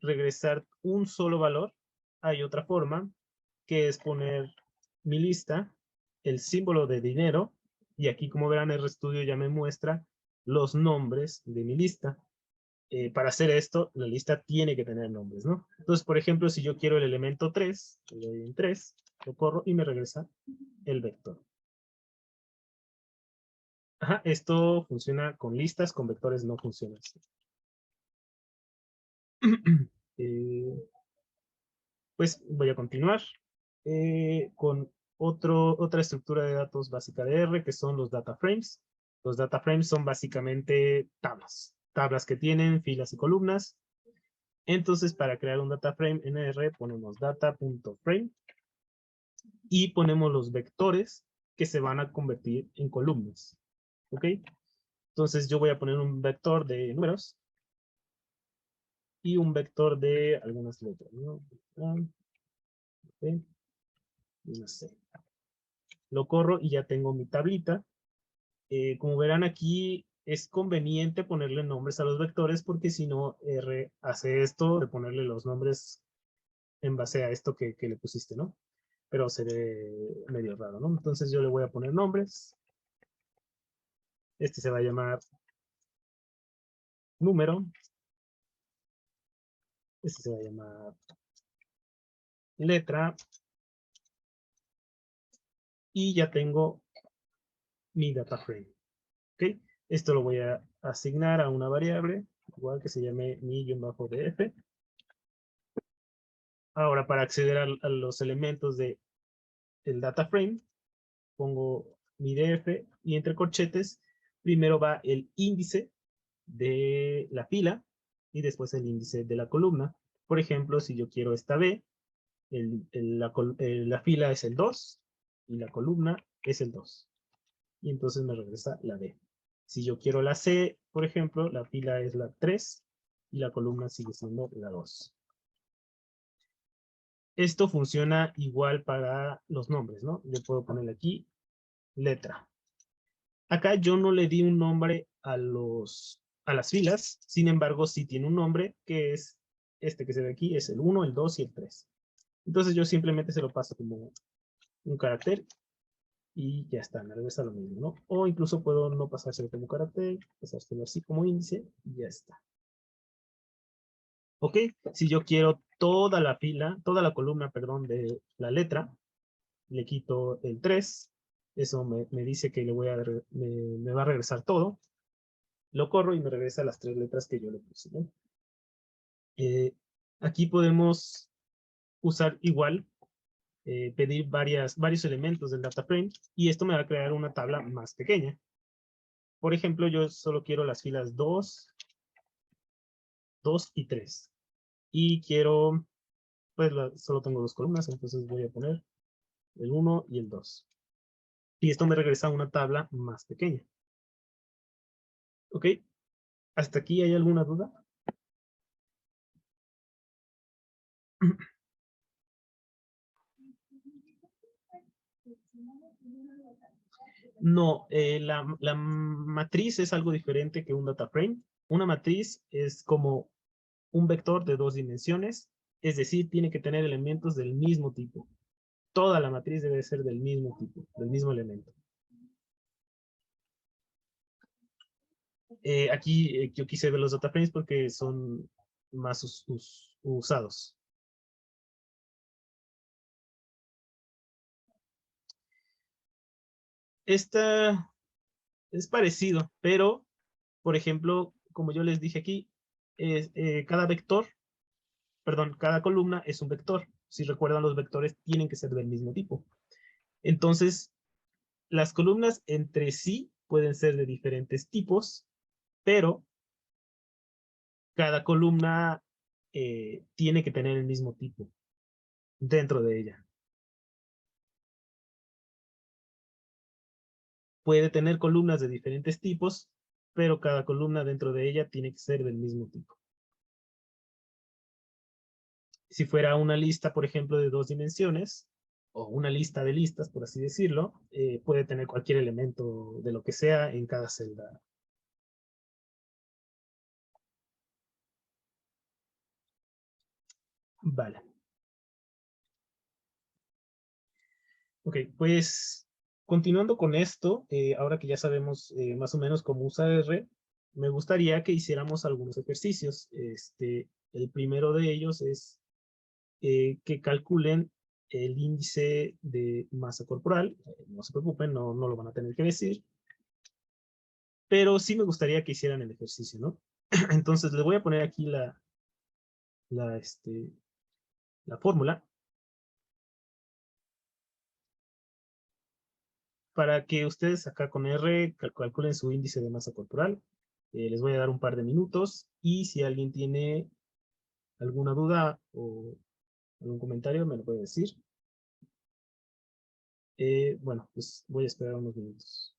regresar un solo valor, hay otra forma, que es poner mi lista, el símbolo de dinero, y aquí como verán el RStudio ya me muestra los nombres de mi lista. Para hacer esto, la lista tiene que tener nombres, ¿no? Entonces, por ejemplo, si yo quiero el elemento 3, le doy en 3, lo corro y me regresa el vector. Ajá, esto funciona con listas, con vectores no funciona así. Pues voy a continuar con otra estructura de datos básica de R, que son los data frames. Los data frames son básicamente tablas que tienen filas y columnas. Entonces, para crear un data frame en R, ponemos data.frame y ponemos los vectores que se van a convertir en columnas. ¿Ok? Entonces, yo voy a poner un vector de números y un vector de algunas letras, ¿no? Okay. No sé. Lo corro y ya tengo mi tablita. Como verán aquí, es conveniente ponerle nombres a los vectores porque si no, R hace esto de ponerle los nombres en base a esto que le pusiste, ¿no? Pero se ve medio raro, ¿no? Entonces yo le voy a poner nombres. Este se va a llamar número. Este se va a llamar letra. Y ya tengo mi data frame. ¿Ok? Esto lo voy a asignar a una variable, igual que se llame mi-df. Ahora, para acceder a los elementos del data frame, pongo mi df y entre corchetes, primero va el índice de la fila y después el índice de la columna. Por ejemplo, si yo quiero esta B, la fila es el 2 y la columna es el 2. Y entonces me regresa la B. Si yo quiero la C, por ejemplo, la fila es la 3 y la columna sigue siendo la 2. Esto funciona igual para los nombres, ¿no? Yo puedo ponerle aquí letra. Acá yo no le di un nombre a las filas, sin embargo sí tiene un nombre que es este que se ve aquí, es el 1, el 2 y el 3. Entonces yo simplemente se lo paso como un carácter y ya está, me regresa lo mismo, ¿no? O incluso puedo no pasárselo como carácter, pasárselo así como índice y ya está. ¿Ok? Si yo quiero toda la fila, toda la columna, perdón, de la letra, le quito el 3, eso me dice que me va a regresar todo. Lo corro y me regresa las 3 letras que yo le puse, ¿no? Aquí podemos usar igual, pedir varios elementos del data frame, y esto me va a crear una tabla más pequeña. Por ejemplo, yo solo quiero las filas 2, 2 y 3. Y quiero, pues solo tengo 2 columnas, entonces voy a poner el 1 y el 2. Y esto me regresa a una tabla más pequeña. ¿Ok? ¿Hasta aquí hay alguna duda? No, la matriz es algo diferente que un data frame. Una matriz es como un vector de 2 dimensiones, es decir, tiene que tener elementos del mismo tipo. Toda la matriz debe ser del mismo tipo, del mismo elemento. Aquí yo quise ver los data frames porque son más usados. Esta es parecido, pero, por ejemplo, como yo les dije aquí, cada vector, perdón, cada columna es un vector. Si recuerdan, los vectores tienen que ser del mismo tipo. Entonces, las columnas entre sí pueden ser de diferentes tipos, pero cada columna tiene que tener el mismo tipo dentro de ella. Puede tener columnas de diferentes tipos, pero cada columna dentro de ella tiene que ser del mismo tipo. Si fuera una lista, por ejemplo, de 2 dimensiones, o una lista de listas, por así decirlo, puede tener cualquier elemento de lo que sea en cada celda. Vale. Ok, pues continuando con esto, ahora que ya sabemos más o menos cómo usar R, me gustaría que hiciéramos algunos ejercicios. El primero de ellos es que calculen el índice de masa corporal. No se preocupen, no lo van a tener que decir. Pero sí me gustaría que hicieran el ejercicio, ¿no? Entonces les voy a poner aquí la, la fórmula para que ustedes acá con R calculen su índice de masa corporal. Les voy a dar un par de minutos y si alguien tiene alguna duda o algún comentario me lo puede decir. Bueno, pues voy a esperar unos minutos.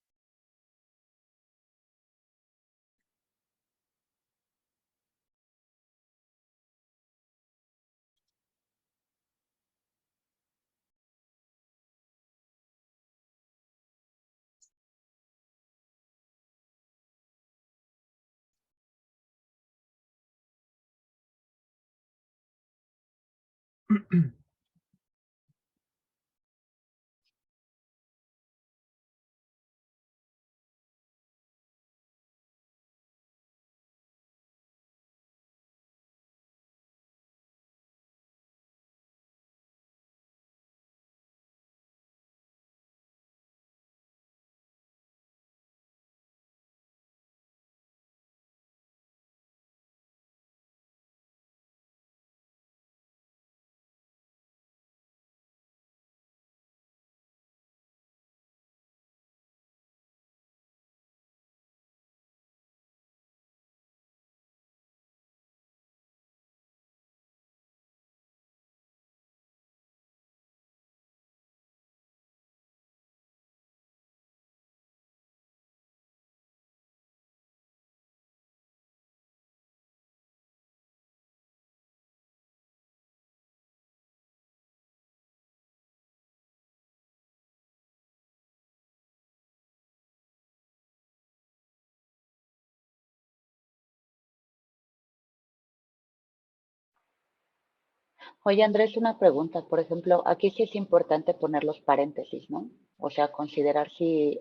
Oye, Andrés, una pregunta. Por ejemplo, aquí sí es importante poner los paréntesis, ¿no? O sea, considerar si,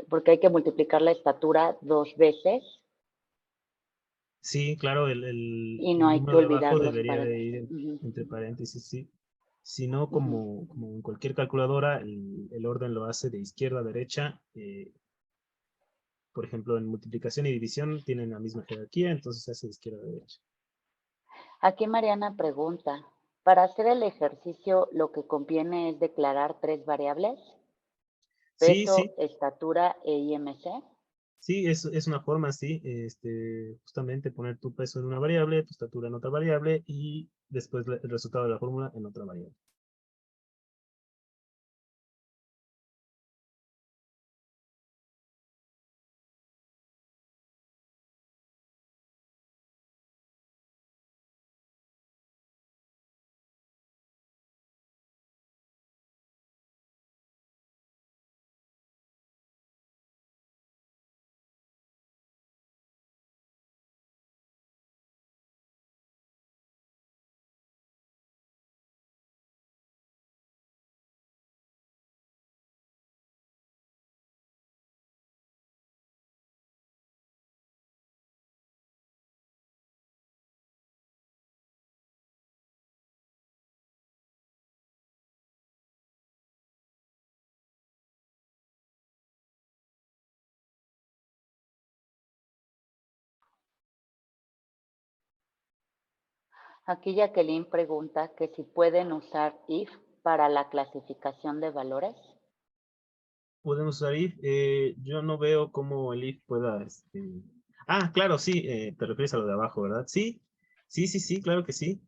porque hay que multiplicar la estatura 2 veces Sí, claro, y no el hay que número de olvidar abajo los debería de paréntesis. ir Ujú, entre paréntesis, sí. Si no, ujú. como en cualquier calculadora, el orden lo hace de izquierda a derecha. Por ejemplo, en multiplicación y división tienen la misma jerarquía, entonces se hace de izquierda a derecha. Aquí Mariana pregunta, Para hacer el ejercicio, lo que conviene es declarar 3 variables, Sí, peso, sí, estatura e IMC. sí, es una forma, sí, justamente poner tu peso en una variable, tu estatura en otra variable y después el resultado de la fórmula en otra variable. Aquí Jacqueline pregunta que si pueden usar if para la clasificación de valores. Podemos usar if, yo no veo cómo el if pueda, Ah, claro, sí, te refieres a lo de abajo, ¿verdad? Sí, sí, sí, sí, claro que sí.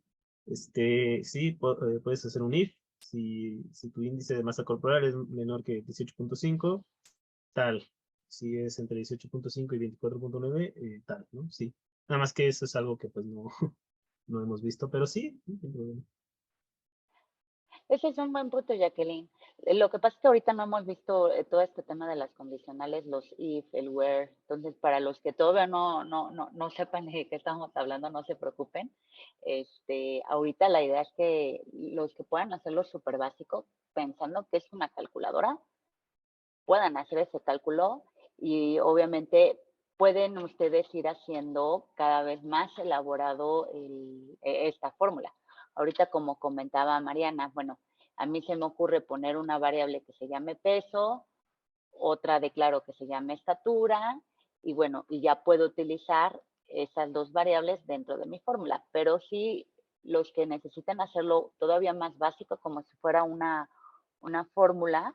Sí, puedes hacer un if, si tu índice de masa corporal es menor que 18.5, tal. Si es entre 18.5 y 24.9, tal, ¿no? Sí. Nada más que eso es algo que pues no, no hemos visto, pero sí, sin problema. Ese es un buen punto, Jacqueline. Lo que pasa es que ahorita no hemos visto todo este tema de las condicionales, los if, el where. Entonces, para los que todavía no sepan de qué estamos hablando, no se preocupen. Ahorita la idea es que los que puedan hacerlo súper básico, pensando que es una calculadora, puedan hacer ese cálculo y obviamente pueden ustedes ir haciendo cada vez más elaborado esta fórmula. Ahorita, como comentaba Mariana, bueno, a mí se me ocurre poner una variable que se llame peso, otra declaro que se llame estatura, y bueno, y ya puedo utilizar esas dos variables dentro de mi fórmula. Pero sí, los que necesiten hacerlo todavía más básico, como si fuera una fórmula,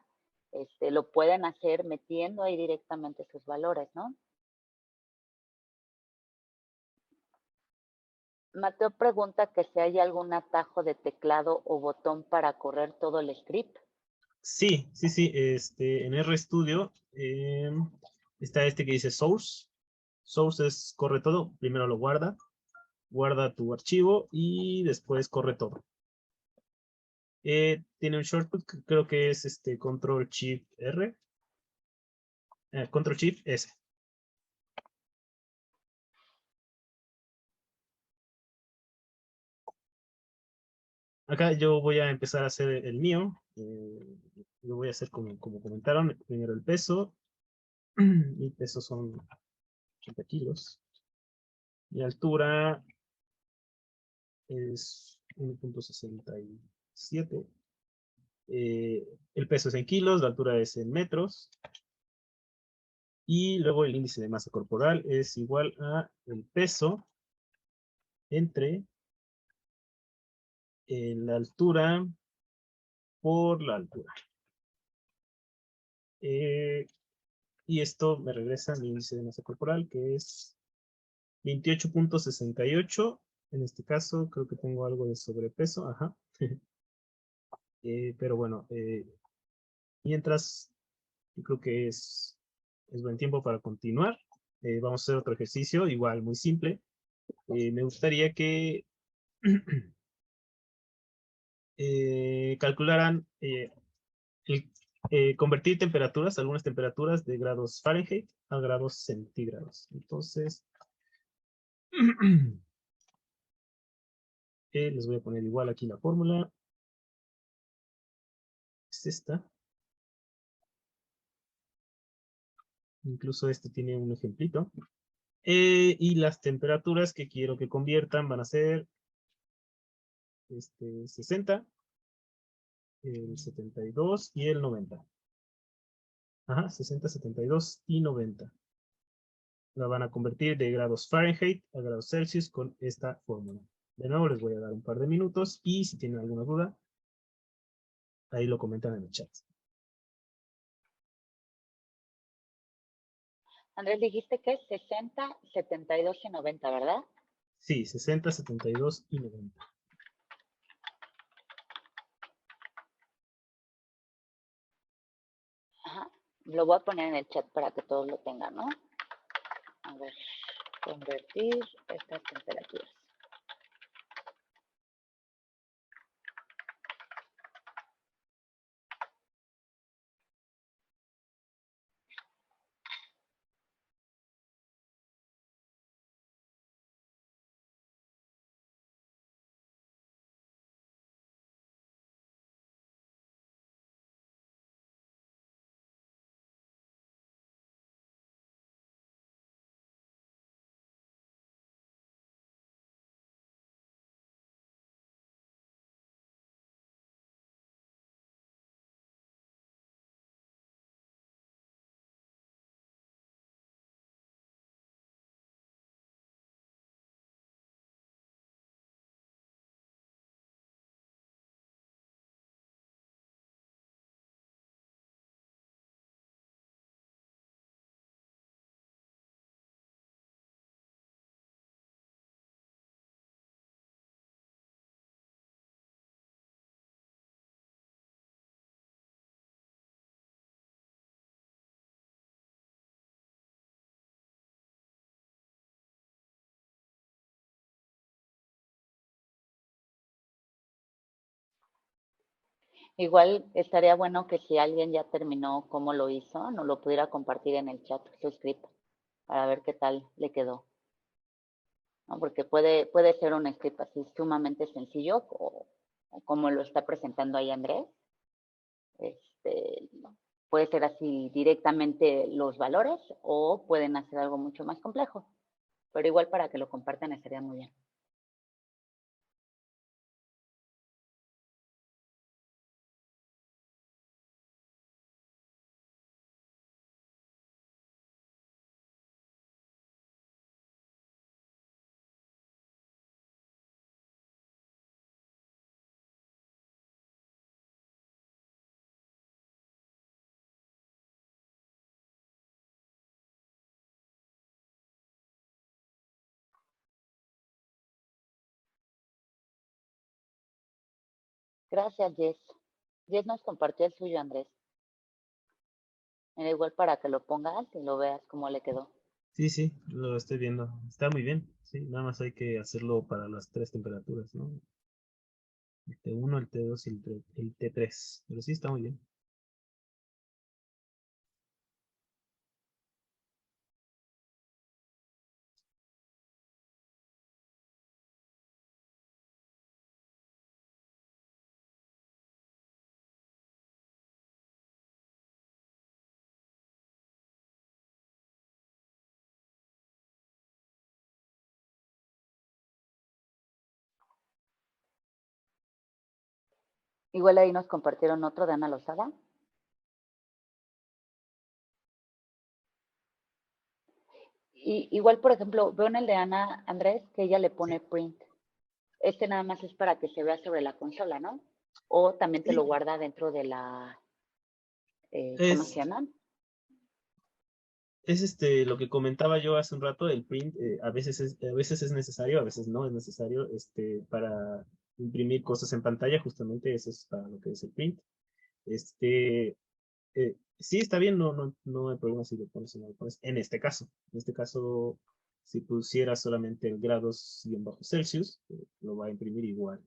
lo pueden hacer metiendo ahí directamente sus valores, ¿no? Mateo pregunta que si hay algún atajo de teclado o botón para correr todo el script. Sí, sí, sí, en RStudio está este que dice source. Source es corre todo, primero lo guarda tu archivo y después corre todo. Tiene un shortcut que creo que es Control Shift R, Control Shift S. Acá yo voy a empezar a hacer el mío. Lo voy a hacer como comentaron, primero el peso. Mi peso son 80 kilos. Mi altura es 1.67. El peso es en kilos, la altura es en metros. Y luego el índice de masa corporal es igual a el peso entre la altura por la altura. Y esto me regresa a mi índice de masa corporal, que es 28.68. En este caso, creo que tengo algo de sobrepeso. Ajá. Pero bueno, mientras, yo creo que es buen tiempo para continuar. Vamos a hacer otro ejercicio, igual muy simple. Me gustaría que calcularan convertir temperaturas, algunas temperaturas de grados Fahrenheit a grados centígrados. Entonces, les voy a poner igual aquí la fórmula. Es esta. Incluso este tiene un ejemplito. Y las temperaturas que quiero que conviertan van a ser 60, el 72 y el 90. Ajá, 60, 72 y 90. La van a convertir de grados Fahrenheit a grados Celsius con esta fórmula. De nuevo les voy a dar un par de minutos y si tienen alguna duda, ahí lo comentan en el chat. Andrés, dijiste que es 60, 72 y 90, ¿verdad? Sí, 60, 72 y 90. Ajá. Lo voy a poner en el chat para que todos lo tengan, ¿no? A ver, convertir estas temperaturas. Igual estaría bueno que si alguien ya terminó cómo lo hizo, nos lo pudiera compartir en el chat su script para ver qué tal le quedó, ¿no? Porque puede ser un script así sumamente sencillo o como lo está presentando ahí Andrés. Este, puede ser así directamente los valores o pueden hacer algo mucho más complejo, pero igual para que lo compartan estaría muy bien. Gracias, Jess. Jess nos compartió el suyo, Andrés. Era igual para que lo pongas y lo veas cómo le quedó. Sí, sí, lo estoy viendo. Está muy bien. Sí, nada más hay que hacerlo para las tres temperaturas, ¿no? El T1, el T2 y el T3. Pero sí, está muy bien. Igual ahí nos compartieron otro de Ana Lozada. Y igual, por ejemplo, veo en el de Ana Andrés que ella le Sí. pone print. Este nada más es para que se vea sobre la consola, ¿no? O también te lo Sí, guarda dentro de la, ¿cómo se es, llaman? es lo que comentaba yo hace un rato, el print, a veces es necesario, a veces no es necesario, para imprimir cosas en pantalla, justamente eso es para lo que es el print. Este, sí, está bien, no hay problema si lo pones o no lo pones. En este caso, si pusiera solamente el grados y en bajo Celsius, lo va a imprimir igual.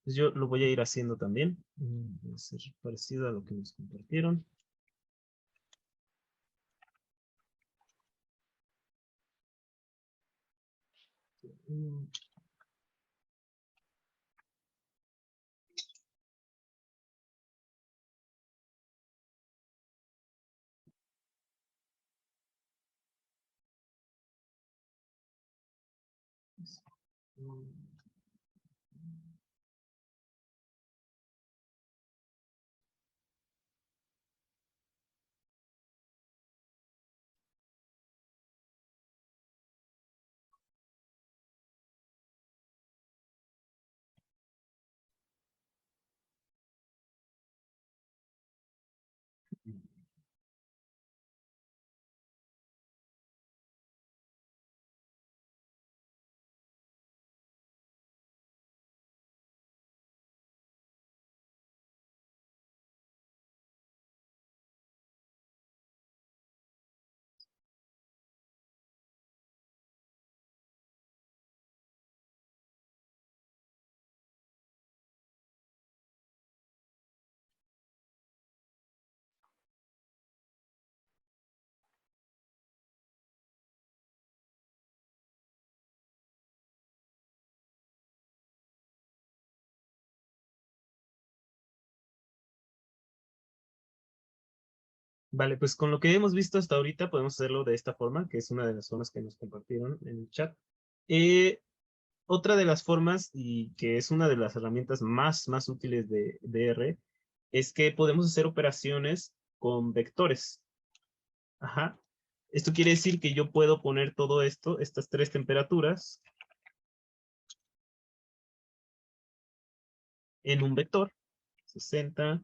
Pues yo lo voy a ir haciendo también. Va a ser parecido a lo que nos compartieron. Vale, pues con lo que hemos visto hasta ahorita podemos hacerlo de esta forma, que es una de las formas que nos compartieron en el chat. Otra de las formas, y que es una de las herramientas más útiles de R, es que podemos hacer operaciones con vectores. Ajá. Esto quiere decir que yo puedo poner todo esto, estas tres temperaturas, en un vector. 60,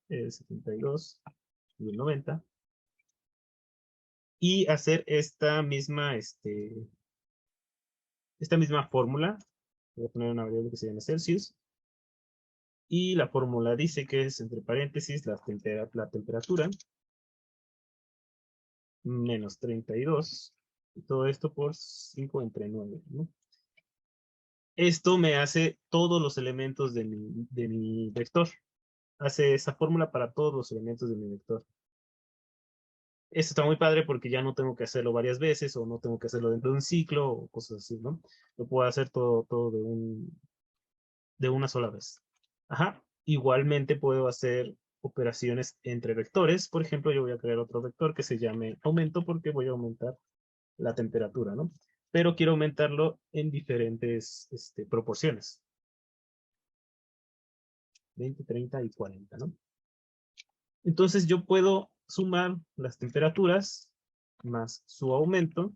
72 y el 90. Y hacer esta misma fórmula. Voy a poner una variable que se llama Celsius. Y la fórmula dice que es, entre paréntesis, la temperatura menos 32. Y todo esto por 5 entre 9, ¿no? Esto me hace todos los elementos de mi vector. Hace esa fórmula para todos los elementos de mi vector. Esto está muy padre porque ya no tengo que hacerlo varias veces o no tengo que hacerlo dentro de un ciclo o cosas así, ¿no? Lo puedo hacer todo de una sola vez. Ajá. Igualmente puedo hacer operaciones entre vectores. Por ejemplo, yo voy a crear otro vector que se llame aumento porque voy a aumentar la temperatura, ¿no? Pero quiero aumentarlo en diferentes proporciones. 20, 30 y 40, ¿no? Entonces yo puedo sumar las temperaturas más su aumento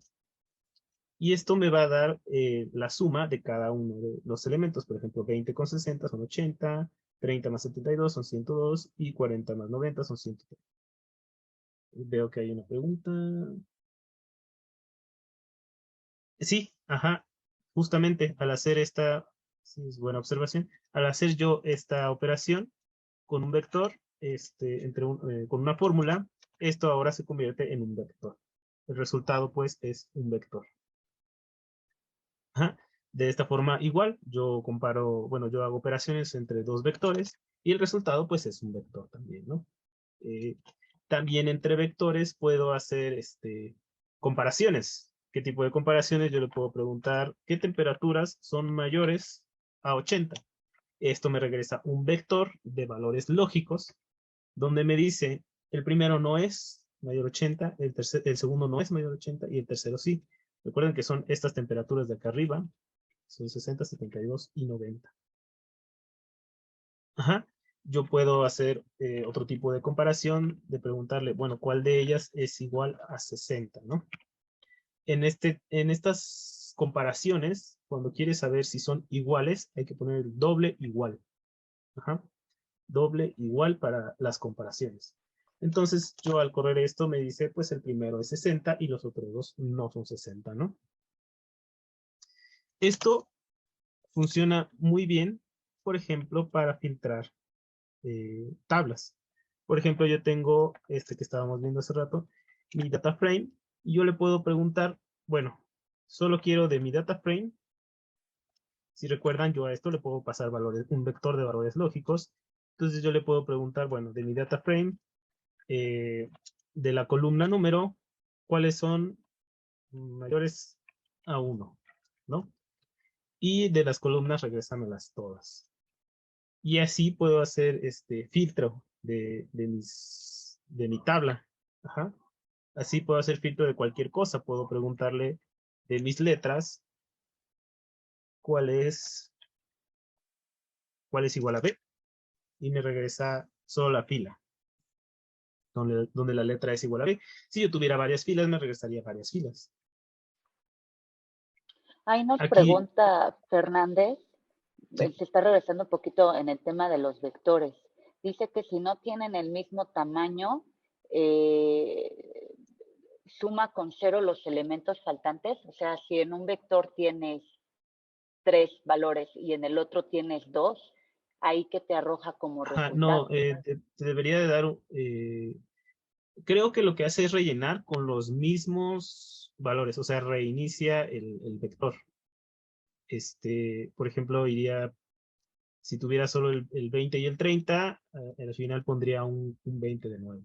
y esto me va a dar la suma de cada uno de los elementos. Por ejemplo, 20 con 60 son 80, 30 más 72 son 102 y 40 más 90 son 103. Veo que hay una pregunta. Sí, ajá, justamente al hacer esta, sí, es buena observación, al hacer yo esta operación con un vector, con una fórmula, esto ahora se convierte en un vector. El resultado, pues, es un vector. Ajá. De esta forma, igual, yo comparo, bueno, yo hago operaciones entre dos vectores y el resultado, pues, es un vector también, ¿no? También entre vectores puedo hacer comparaciones. ¿Qué tipo de comparaciones? Yo le puedo preguntar qué temperaturas son mayores a 80. Esto me regresa un vector de valores lógicos donde me dice el primero no es mayor a 80, el segundo no es mayor a 80 y el tercero sí. Recuerden que son estas temperaturas de acá arriba, son 60, 72 y 90. Ajá. Yo puedo hacer otro tipo de comparación, de preguntarle, bueno, ¿cuál de ellas es igual a 60, ¿no? En estas comparaciones, cuando quieres saber si son iguales, hay que poner el doble igual. Ajá. Doble igual para las comparaciones. Entonces, yo al correr esto me dice, pues el primero es 60 y los otros dos no son 60, ¿no? Esto funciona muy bien, por ejemplo, para filtrar tablas. Por ejemplo, yo tengo este que estábamos viendo hace rato, mi data frame, y yo le puedo preguntar, bueno, solo quiero de mi data frame Si recuerdan, yo a esto le puedo pasar valores, un vector de valores lógicos. Entonces yo le puedo preguntar, bueno, de mi data frame, de la columna número, ¿cuáles son mayores a 1? ¿No? Y de las columnas, regrésamelas todas. Y así puedo hacer este filtro de mi tabla. Ajá. Así puedo hacer filtro de cualquier cosa. Puedo preguntarle de mis letras cuál es igual a B. Y me regresa solo la fila, donde la letra es igual a B. Si yo tuviera varias filas, me regresaría varias filas. Ahí nos Aquí, pregunta Fernández, sí. se está regresando un poquito en el tema de los vectores. Dice que si no tienen el mismo tamaño, eh, suma con 0 los elementos faltantes. O sea, si en un vector tienes 3 valores y en el otro tienes 2, ahí que te arroja como Ajá, resultado. no, te debería de dar, creo que lo que hace es rellenar con los mismos valores, o sea, reinicia el vector. Por ejemplo, iría, si tuviera solo el 20 y el 30, al final pondría un 20 de nuevo.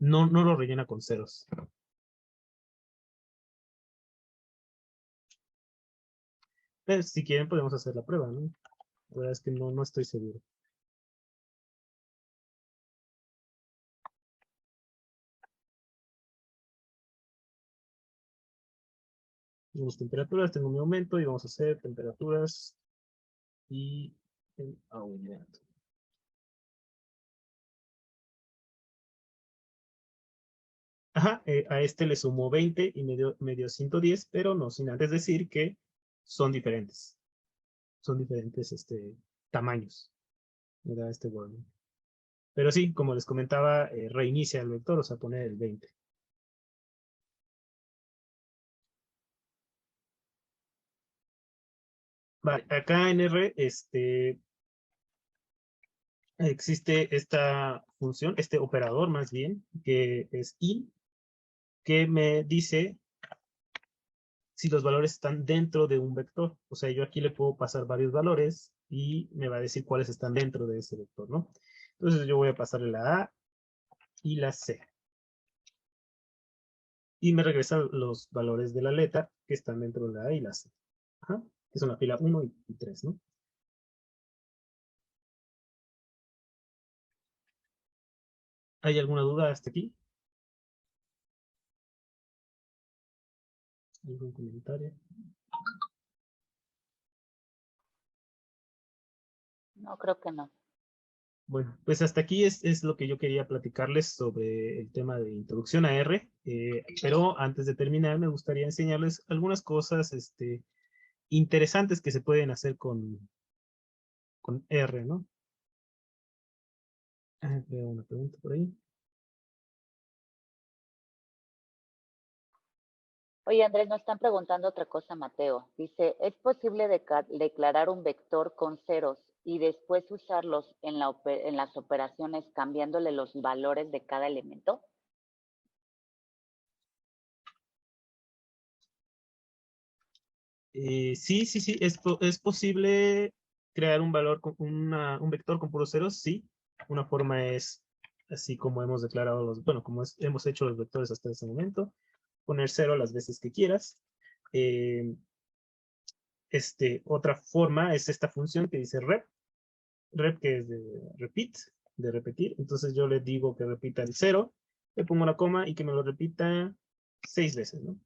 No, no lo rellena con ceros. Pero si quieren podemos hacer la prueba, ¿no? La verdad es que no estoy seguro. Tenemos temperaturas, tengo mi aumento y vamos a hacer temperaturas y el aumento. Ajá, a este le sumo 20 y me dio 110, pero no sin antes decir que son diferentes. Son diferentes tamaños. Me da este volumen. Pero sí, como les comentaba, reinicia el vector, o sea, pone el 20. Vale, acá en R existe esta función, este operador más bien, que es in, que me dice si los valores están dentro de un vector. O sea, yo aquí le puedo pasar varios valores y me va a decir cuáles están dentro de ese vector, ¿no? Entonces yo voy a pasarle la A y la C. Y me regresan los valores de la letra que están dentro de la A y la C. Ajá, que son la fila 1 y 3, ¿no? ¿Hay alguna duda hasta aquí? ¿Algún comentario? No, creo que no. Bueno, pues hasta aquí es lo que yo quería platicarles sobre el tema de introducción a R, pero antes de terminar me gustaría enseñarles algunas cosas interesantes que se pueden hacer con R, ¿no? Veo una pregunta por ahí. Oye, Andrés, nos están preguntando otra cosa, Mateo. Dice, ¿es posible declarar un vector con ceros y después usarlos en las operaciones cambiándole los valores de cada elemento? Sí, sí, sí, es posible crear un valor, un vector con puros ceros, sí. Una forma es, así como hemos declarado bueno, como hemos hecho los vectores hasta ese momento, poner cero las veces que quieras. Eh, Otra forma es esta función que dice rep que es de repeat, de repetir. Entonces yo le digo que repita el 0, le pongo una coma y que me lo repita 6 veces, ¿no?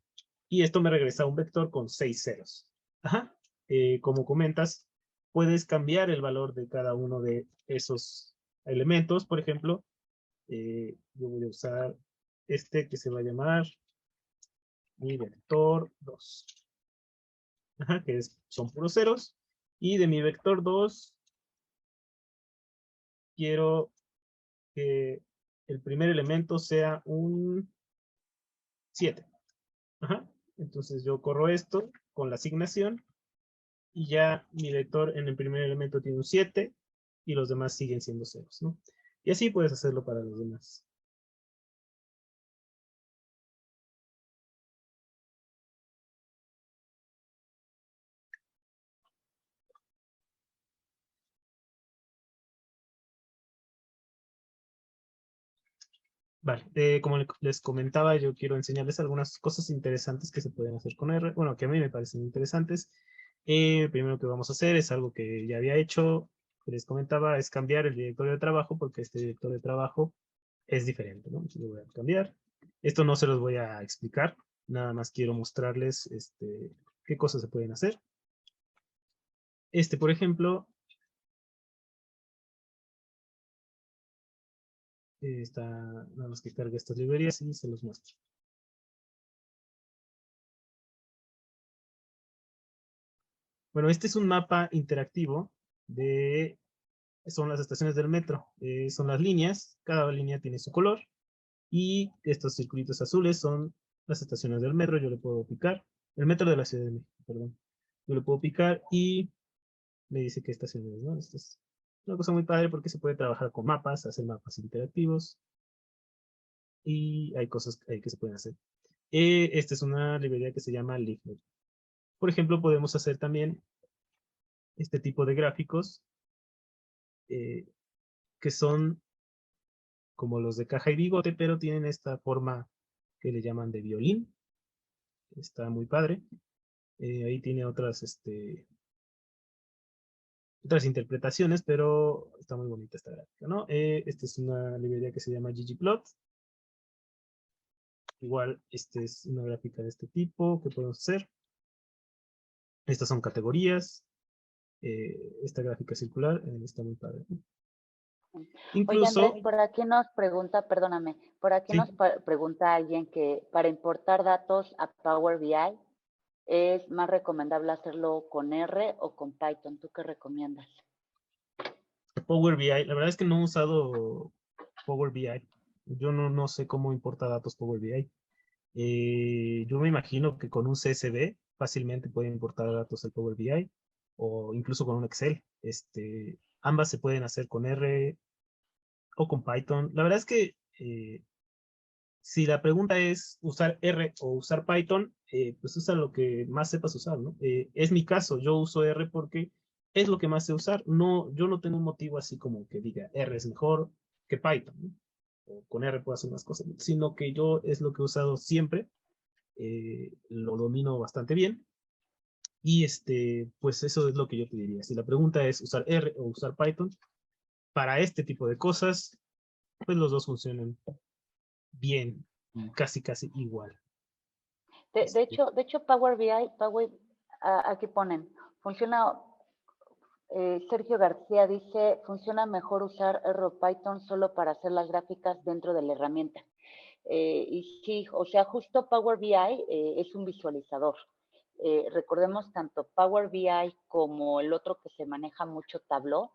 Y esto me regresa un vector con 6 ceros. Ajá. Como comentas, puedes cambiar el valor de cada uno de esos elementos. Por ejemplo, yo voy a usar este que se va a llamar mi vector 2. Ajá, que son puros ceros. Y de mi vector 2 quiero que el primer elemento sea un 7. Ajá. Entonces yo corro esto con la asignación y ya mi vector en el primer elemento tiene un 7 y los demás siguen siendo ceros, ¿no? Y así puedes hacerlo para los demás. Vale, como les comentaba, yo quiero enseñarles algunas cosas interesantes que se pueden hacer con R. Bueno, que a mí me parecen interesantes. Primero que vamos a hacer es algo que ya había hecho, que les comentaba, es cambiar el directorio de trabajo, porque este directorio de trabajo es diferente, ¿no? Entonces lo voy a cambiar. Esto no se los voy a explicar, nada más quiero mostrarles qué cosas se pueden hacer. Por ejemplo, está nada más que cargue estas librerías y se los muestro. Bueno, este es un mapa interactivo son las estaciones del metro, son las líneas, cada línea tiene su color y estos circulitos azules son las estaciones del metro. Yo le puedo picar, el metro de la Ciudad de México, perdón. Yo le puedo picar y me dice qué estaciones, ¿no? Esto es una cosa muy padre porque se puede trabajar con mapas, hacer mapas interactivos y hay cosas ahí que se pueden hacer. Esta es una librería que se llama Leaflet. Por ejemplo, podemos hacer también este tipo de gráficos eh, que son como los de caja y bigote, pero tienen esta forma que le llaman de violín. Está muy padre. Ahí tiene otras interpretaciones, pero está muy bonita esta gráfica, ¿no? Esta es una librería que se llama ggplot. Igual, esta es una gráfica de este tipo que podemos hacer. Estas son categorías. Esta gráfica circular está muy padre, ¿no? Oye, Incluso, Andrés, por aquí nos pregunta, perdóname, por aquí sí, nos pregunta alguien que para importar datos a Power BI es más recomendable hacerlo con R o con Python. ¿Tú qué recomiendas? Power BI, la verdad es que no he usado Power BI. Yo no sé cómo importa datos Power BI. Yo me imagino que con un CSV fácilmente pueden importar datos al Power BI o incluso con un Excel. Ambas se pueden hacer con R o con Python. La verdad es que si la pregunta es usar R o usar Python, pues usa lo que más sepas usar, ¿no? Es mi caso, yo uso R porque es lo que más sé usar. No, yo no tengo un motivo así como que diga R es mejor que Python, ¿no? O con R puedo hacer más cosas, sino que yo es lo que he usado siempre, lo domino bastante bien. Y pues eso es lo que yo te diría. Si la pregunta es usar R o usar Python, para este tipo de cosas, pues los dos funcionan bien y casi igual. De hecho, Power BI, aquí ponen, funciona, Sergio García dice, funciona mejor usar R o Python solo para hacer las gráficas dentro de la herramienta. Y sí, o sea, justo Power BI es un visualizador. Recordemos tanto Power BI como el otro que se maneja mucho Tableau,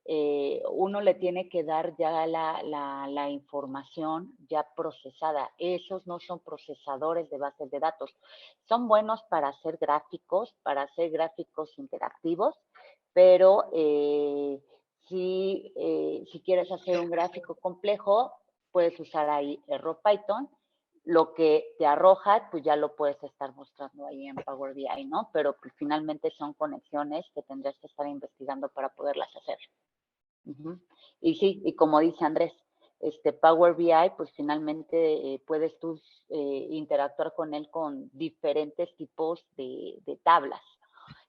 uno le tiene que dar ya la información ya procesada. Esos no son procesadores de bases de datos. Son buenos para hacer gráficos interactivos, pero si quieres hacer un gráfico complejo, puedes usar ahí RoPython. Lo que te arroja, pues ya lo puedes estar mostrando ahí en Power BI, ¿no? Pero pues, finalmente son conexiones que tendrías que estar investigando para poderlas hacer. Y sí, y como dice Andrés, Power BI, pues finalmente puedes tú interactuar con él con diferentes tipos de tablas,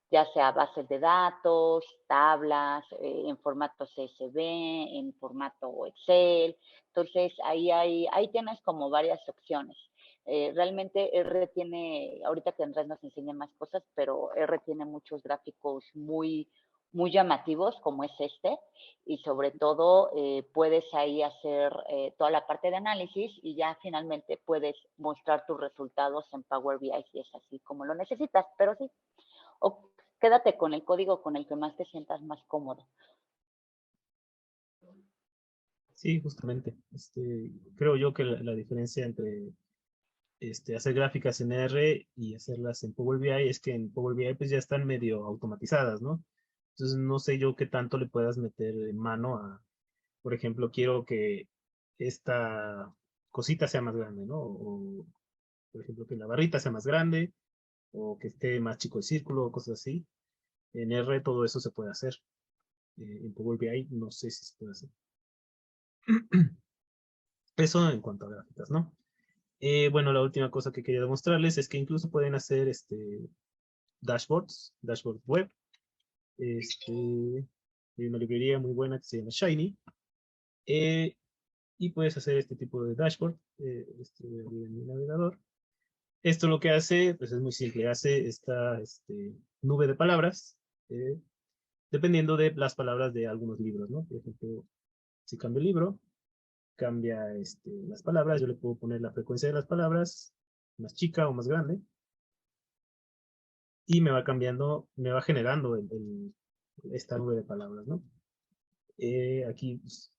ya sea bases de datos, tablas, en formato CSV, en formato Excel. Entonces, ahí tienes como varias opciones. Realmente R tiene, ahorita que Andrés nos enseña más cosas, pero R tiene muchos gráficos muy llamativos, como es y sobre todo puedes ahí hacer toda la parte de análisis y ya finalmente puedes mostrar tus resultados en Power BI si es así como lo necesitas, pero sí, o quédate con el código con el que más te sientas más cómodo. Sí, justamente. Creo yo que la diferencia entre hacer gráficas en R y hacerlas en Power BI es que en Power BI pues ya están medio automatizadas, ¿no? Entonces no sé yo qué tanto le puedas meter en mano a, por ejemplo, quiero que esta cosita sea más grande, ¿no? O, por ejemplo, que la barrita sea más grande o que esté más chico el círculo o cosas así. En R todo eso se puede hacer. En Power BI no sé si se puede hacer. Eso en cuanto a gráficas, ¿no? Bueno, la última cosa que quería demostrarles es que incluso pueden hacer dashboards web. Hay una librería muy buena que se llama Shiny. Y puedes hacer este tipo de dashboard. Voy a abrir en mi navegador. Esto lo que hace, pues es muy simple. Hace esta nube de palabras, dependiendo de las palabras de algunos libros, ¿no? Por ejemplo, si cambio el libro, cambia las palabras. Yo le puedo poner la frecuencia de las palabras, más chica o más grande. Y me va cambiando, me va generando esta nube de palabras, ¿no? Aquí pues,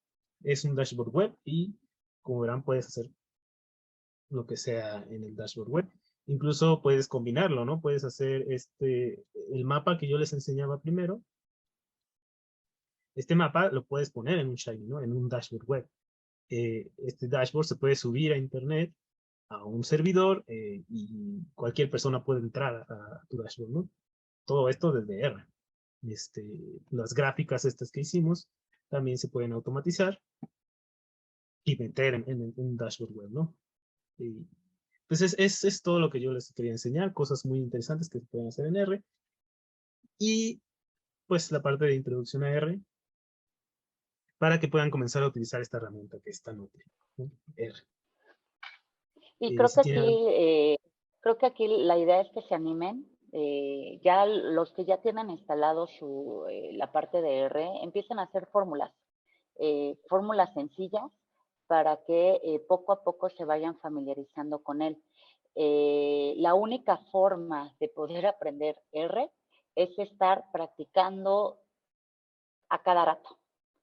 es un dashboard web y como verán puedes hacer lo que sea en el dashboard web. Incluso puedes combinarlo, ¿no? Puedes hacer el mapa que yo les enseñaba primero. Este mapa lo puedes poner en un Shiny, ¿no? En un dashboard web. Este dashboard se puede subir a internet, a un servidor, y cualquier persona puede entrar a tu dashboard, ¿no? Todo esto desde R. Las gráficas estas que hicimos también se pueden automatizar y meter en un dashboard web, ¿no? Y, pues es todo lo que yo les quería enseñar, cosas muy interesantes que se pueden hacer en R. Y pues la parte de introducción a R para que puedan comenzar a utilizar esta herramienta que es tan útil, ¿no? R. Y Si tienen... creo que aquí la idea es que se animen. Ya los que ya tienen instalado la parte de R, empiecen a hacer fórmulas sencillas para que poco a poco se vayan familiarizando con él. La única forma de poder aprender R es estar practicando a cada rato.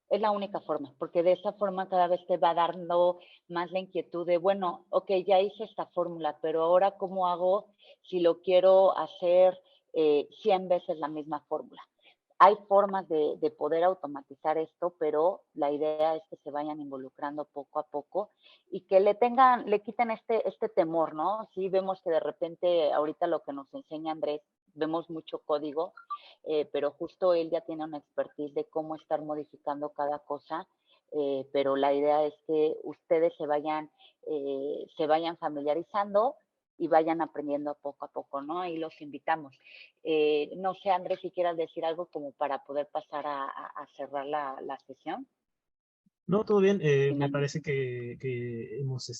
Es la única forma, porque de esa forma cada vez te va dando más la inquietud de, bueno, ok, ya hice esta fórmula, pero ahora ¿cómo hago si lo quiero hacer 100 veces la misma fórmula? Hay formas de poder automatizar esto, pero la idea es que se vayan involucrando poco a poco y que le quiten este temor, ¿no? Sí vemos que de repente ahorita lo que nos enseña Andrés, vemos mucho código, pero justo él ya tiene una expertise de cómo estar modificando cada cosa, pero la idea es que ustedes se vayan familiarizando y vayan aprendiendo poco a poco, ¿no? Y los invitamos. No sé, Andrés, si quieras decir algo como para poder pasar a cerrar la sesión. No, todo bien. Me Finalmente. parece que hemos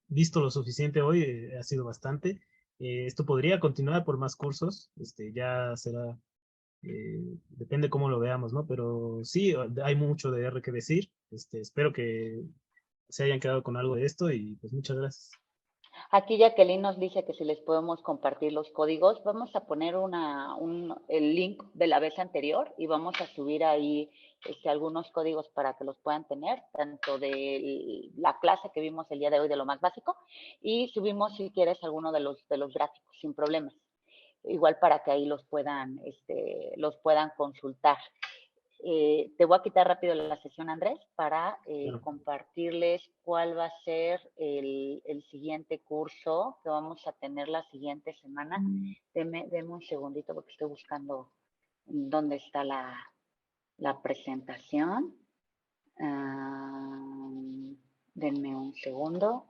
visto lo suficiente hoy. Ha sido bastante. Esto podría continuar por más cursos. Ya será, depende cómo lo veamos, ¿no? Pero sí, hay mucho de R que decir. Espero que se hayan quedado con algo de esto y pues muchas gracias. Aquí Jacqueline nos dice que si les podemos compartir los códigos, vamos a poner el link de la vez anterior y vamos a subir ahí algunos códigos para que los puedan tener, tanto de la clase que vimos el día de hoy de lo más básico, y subimos si quieres alguno de los gráficos sin problemas, igual para que ahí los puedan consultar. Te voy a quitar rápido la sesión, Andrés, para Claro. compartirles cuál va a ser el siguiente curso que vamos a tener la siguiente semana. Deme un segundito porque estoy buscando dónde está la presentación. Denme un segundo.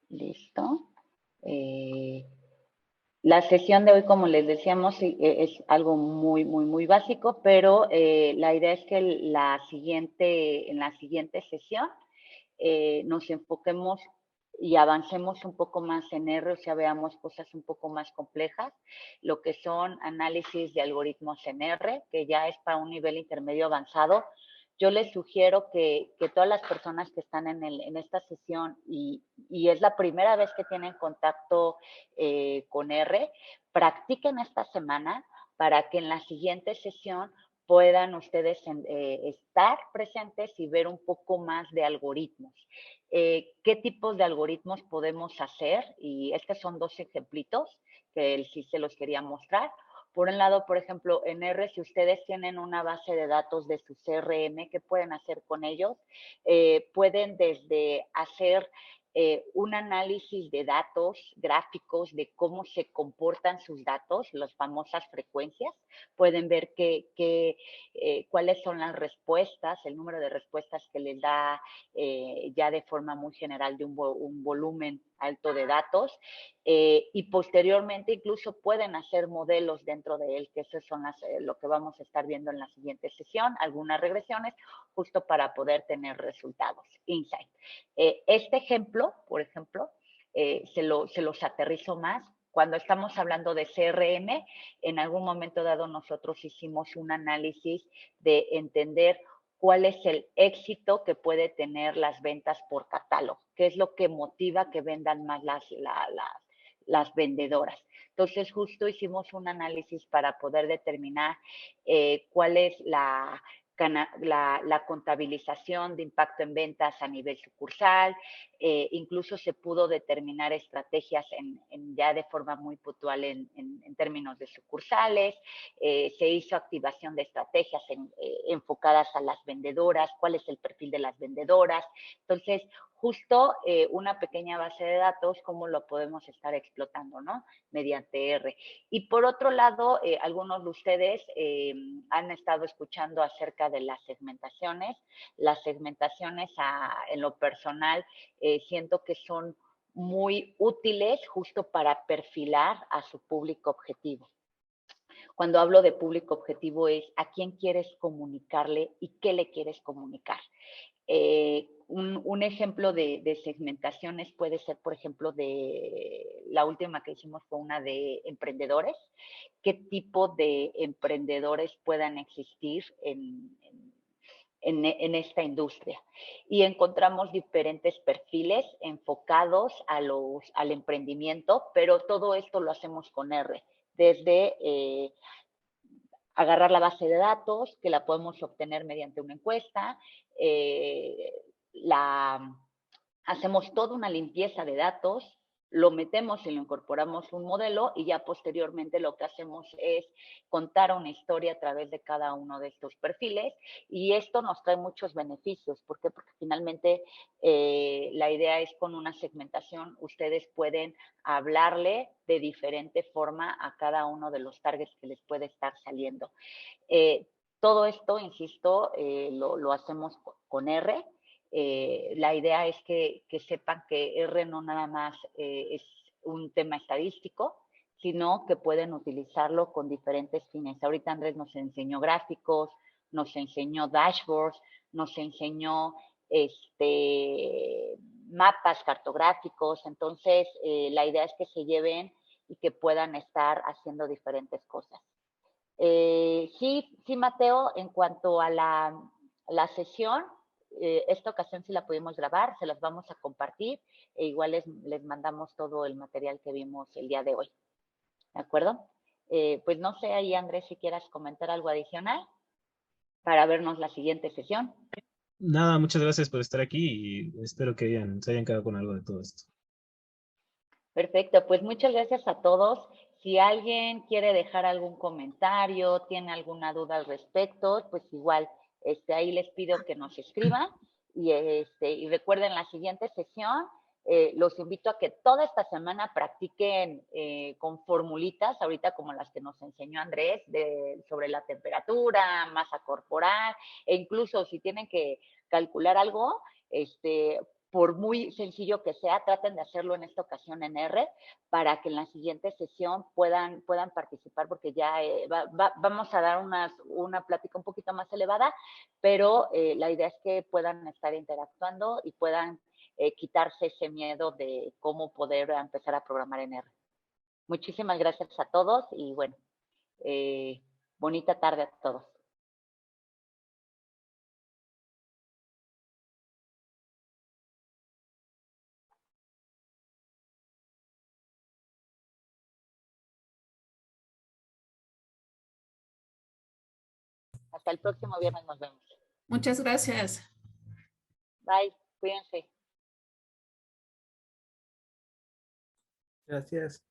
Listo. La sesión de hoy, como les decíamos, es algo muy, muy, muy básico, pero la idea es que en la siguiente sesión nos enfoquemos y avancemos un poco más en R, o sea, veamos cosas un poco más complejas, lo que son análisis de algoritmos en R, que ya es para un nivel intermedio avanzado. Yo les sugiero que todas las personas que están en esta sesión y es la primera vez que tienen contacto con R, practiquen esta semana para que en la siguiente sesión puedan ustedes estar presentes y ver un poco más de algoritmos. ¿Qué tipos de algoritmos podemos hacer? Y estos son dos ejemplitos que sí se los quería mostrar. Por un lado, por ejemplo, en R, si ustedes tienen una base de datos de su CRM, ¿qué pueden hacer con ellos? Pueden desde hacer un análisis de datos, gráficos de cómo se comportan sus datos, las famosas frecuencias. Pueden ver cuáles son las respuestas, el número de respuestas que les da ya de forma muy general de un volumen alto de datos, y posteriormente incluso pueden hacer modelos dentro de él, que eso son lo que vamos a estar viendo en la siguiente sesión, algunas regresiones, justo para poder tener resultados, insight. Este ejemplo, por ejemplo, se los aterrizo más. Cuando estamos hablando de CRM, en algún momento dado nosotros hicimos un análisis de entender cuál es el éxito que puede tener las ventas por catálogo, qué es lo que motiva que vendan más las vendedoras. Entonces, justo hicimos un análisis para poder determinar cuál es la contabilización de impacto en ventas a nivel sucursal, incluso se pudo determinar estrategias ya de forma muy puntual en términos de sucursales, se hizo activación de estrategias enfocadas a las vendedoras, cuál es el perfil de las vendedoras. Entonces, justo una pequeña base de datos, cómo lo podemos estar explotando, ¿no? Mediante R. Y por otro lado, algunos de ustedes han estado escuchando acerca de las segmentaciones. Las segmentaciones en lo personal siento que son muy útiles justo para perfilar a su público objetivo. Cuando hablo de público objetivo es a quién quieres comunicarle y qué le quieres comunicar. Un ejemplo de segmentaciones puede ser, por ejemplo, la última que hicimos fue una de emprendedores. ¿Qué tipo de emprendedores puedan existir en esta industria? Y encontramos diferentes perfiles enfocados al emprendimiento, pero todo esto lo hacemos con R, desde agarrar la base de datos, que la podemos obtener mediante una encuesta, hacemos toda una limpieza de datos, lo metemos y lo incorporamos un modelo y ya posteriormente lo que hacemos es contar una historia a través de cada uno de estos perfiles y esto nos trae muchos beneficios. ¿Por qué? Porque finalmente la idea es con una segmentación ustedes pueden hablarle de diferente forma a cada uno de los targets que les puede estar saliendo. Todo esto, insisto, lo hacemos con R. La idea es que sepan que R no nada más es un tema estadístico, sino que pueden utilizarlo con diferentes fines. Ahorita Andrés nos enseñó gráficos, nos enseñó dashboards, nos enseñó mapas cartográficos. Entonces, la idea es que se lleven y que puedan estar haciendo diferentes cosas. Sí, Mateo, en cuanto a la sesión, esta ocasión sí la pudimos grabar, se las vamos a compartir e igual les mandamos todo el material que vimos el día de hoy. ¿De acuerdo? Pues no sé ahí, Andrés, si quieras comentar algo adicional para vernos la siguiente sesión. Nada, muchas gracias por estar aquí y espero que se hayan quedado con algo de todo esto. Perfecto, pues muchas gracias a todos. Si alguien quiere dejar algún comentario, tiene alguna duda al respecto, pues igual ahí les pido que nos escriban y recuerden la siguiente sesión. Los invito a que toda esta semana practiquen con formulitas, ahorita como las que nos enseñó Andrés, sobre la temperatura, masa corporal, e incluso si tienen que calcular algo, por muy sencillo que sea, traten de hacerlo en esta ocasión en R para que en la siguiente sesión puedan participar, porque ya vamos a dar una plática un poquito más elevada, pero la idea es que puedan estar interactuando y puedan quitarse ese miedo de cómo poder empezar a programar en R. Muchísimas gracias a todos y bueno, bonita tarde a todos. Hasta el próximo viernes nos vemos. Muchas gracias. Bye, cuídense. Gracias.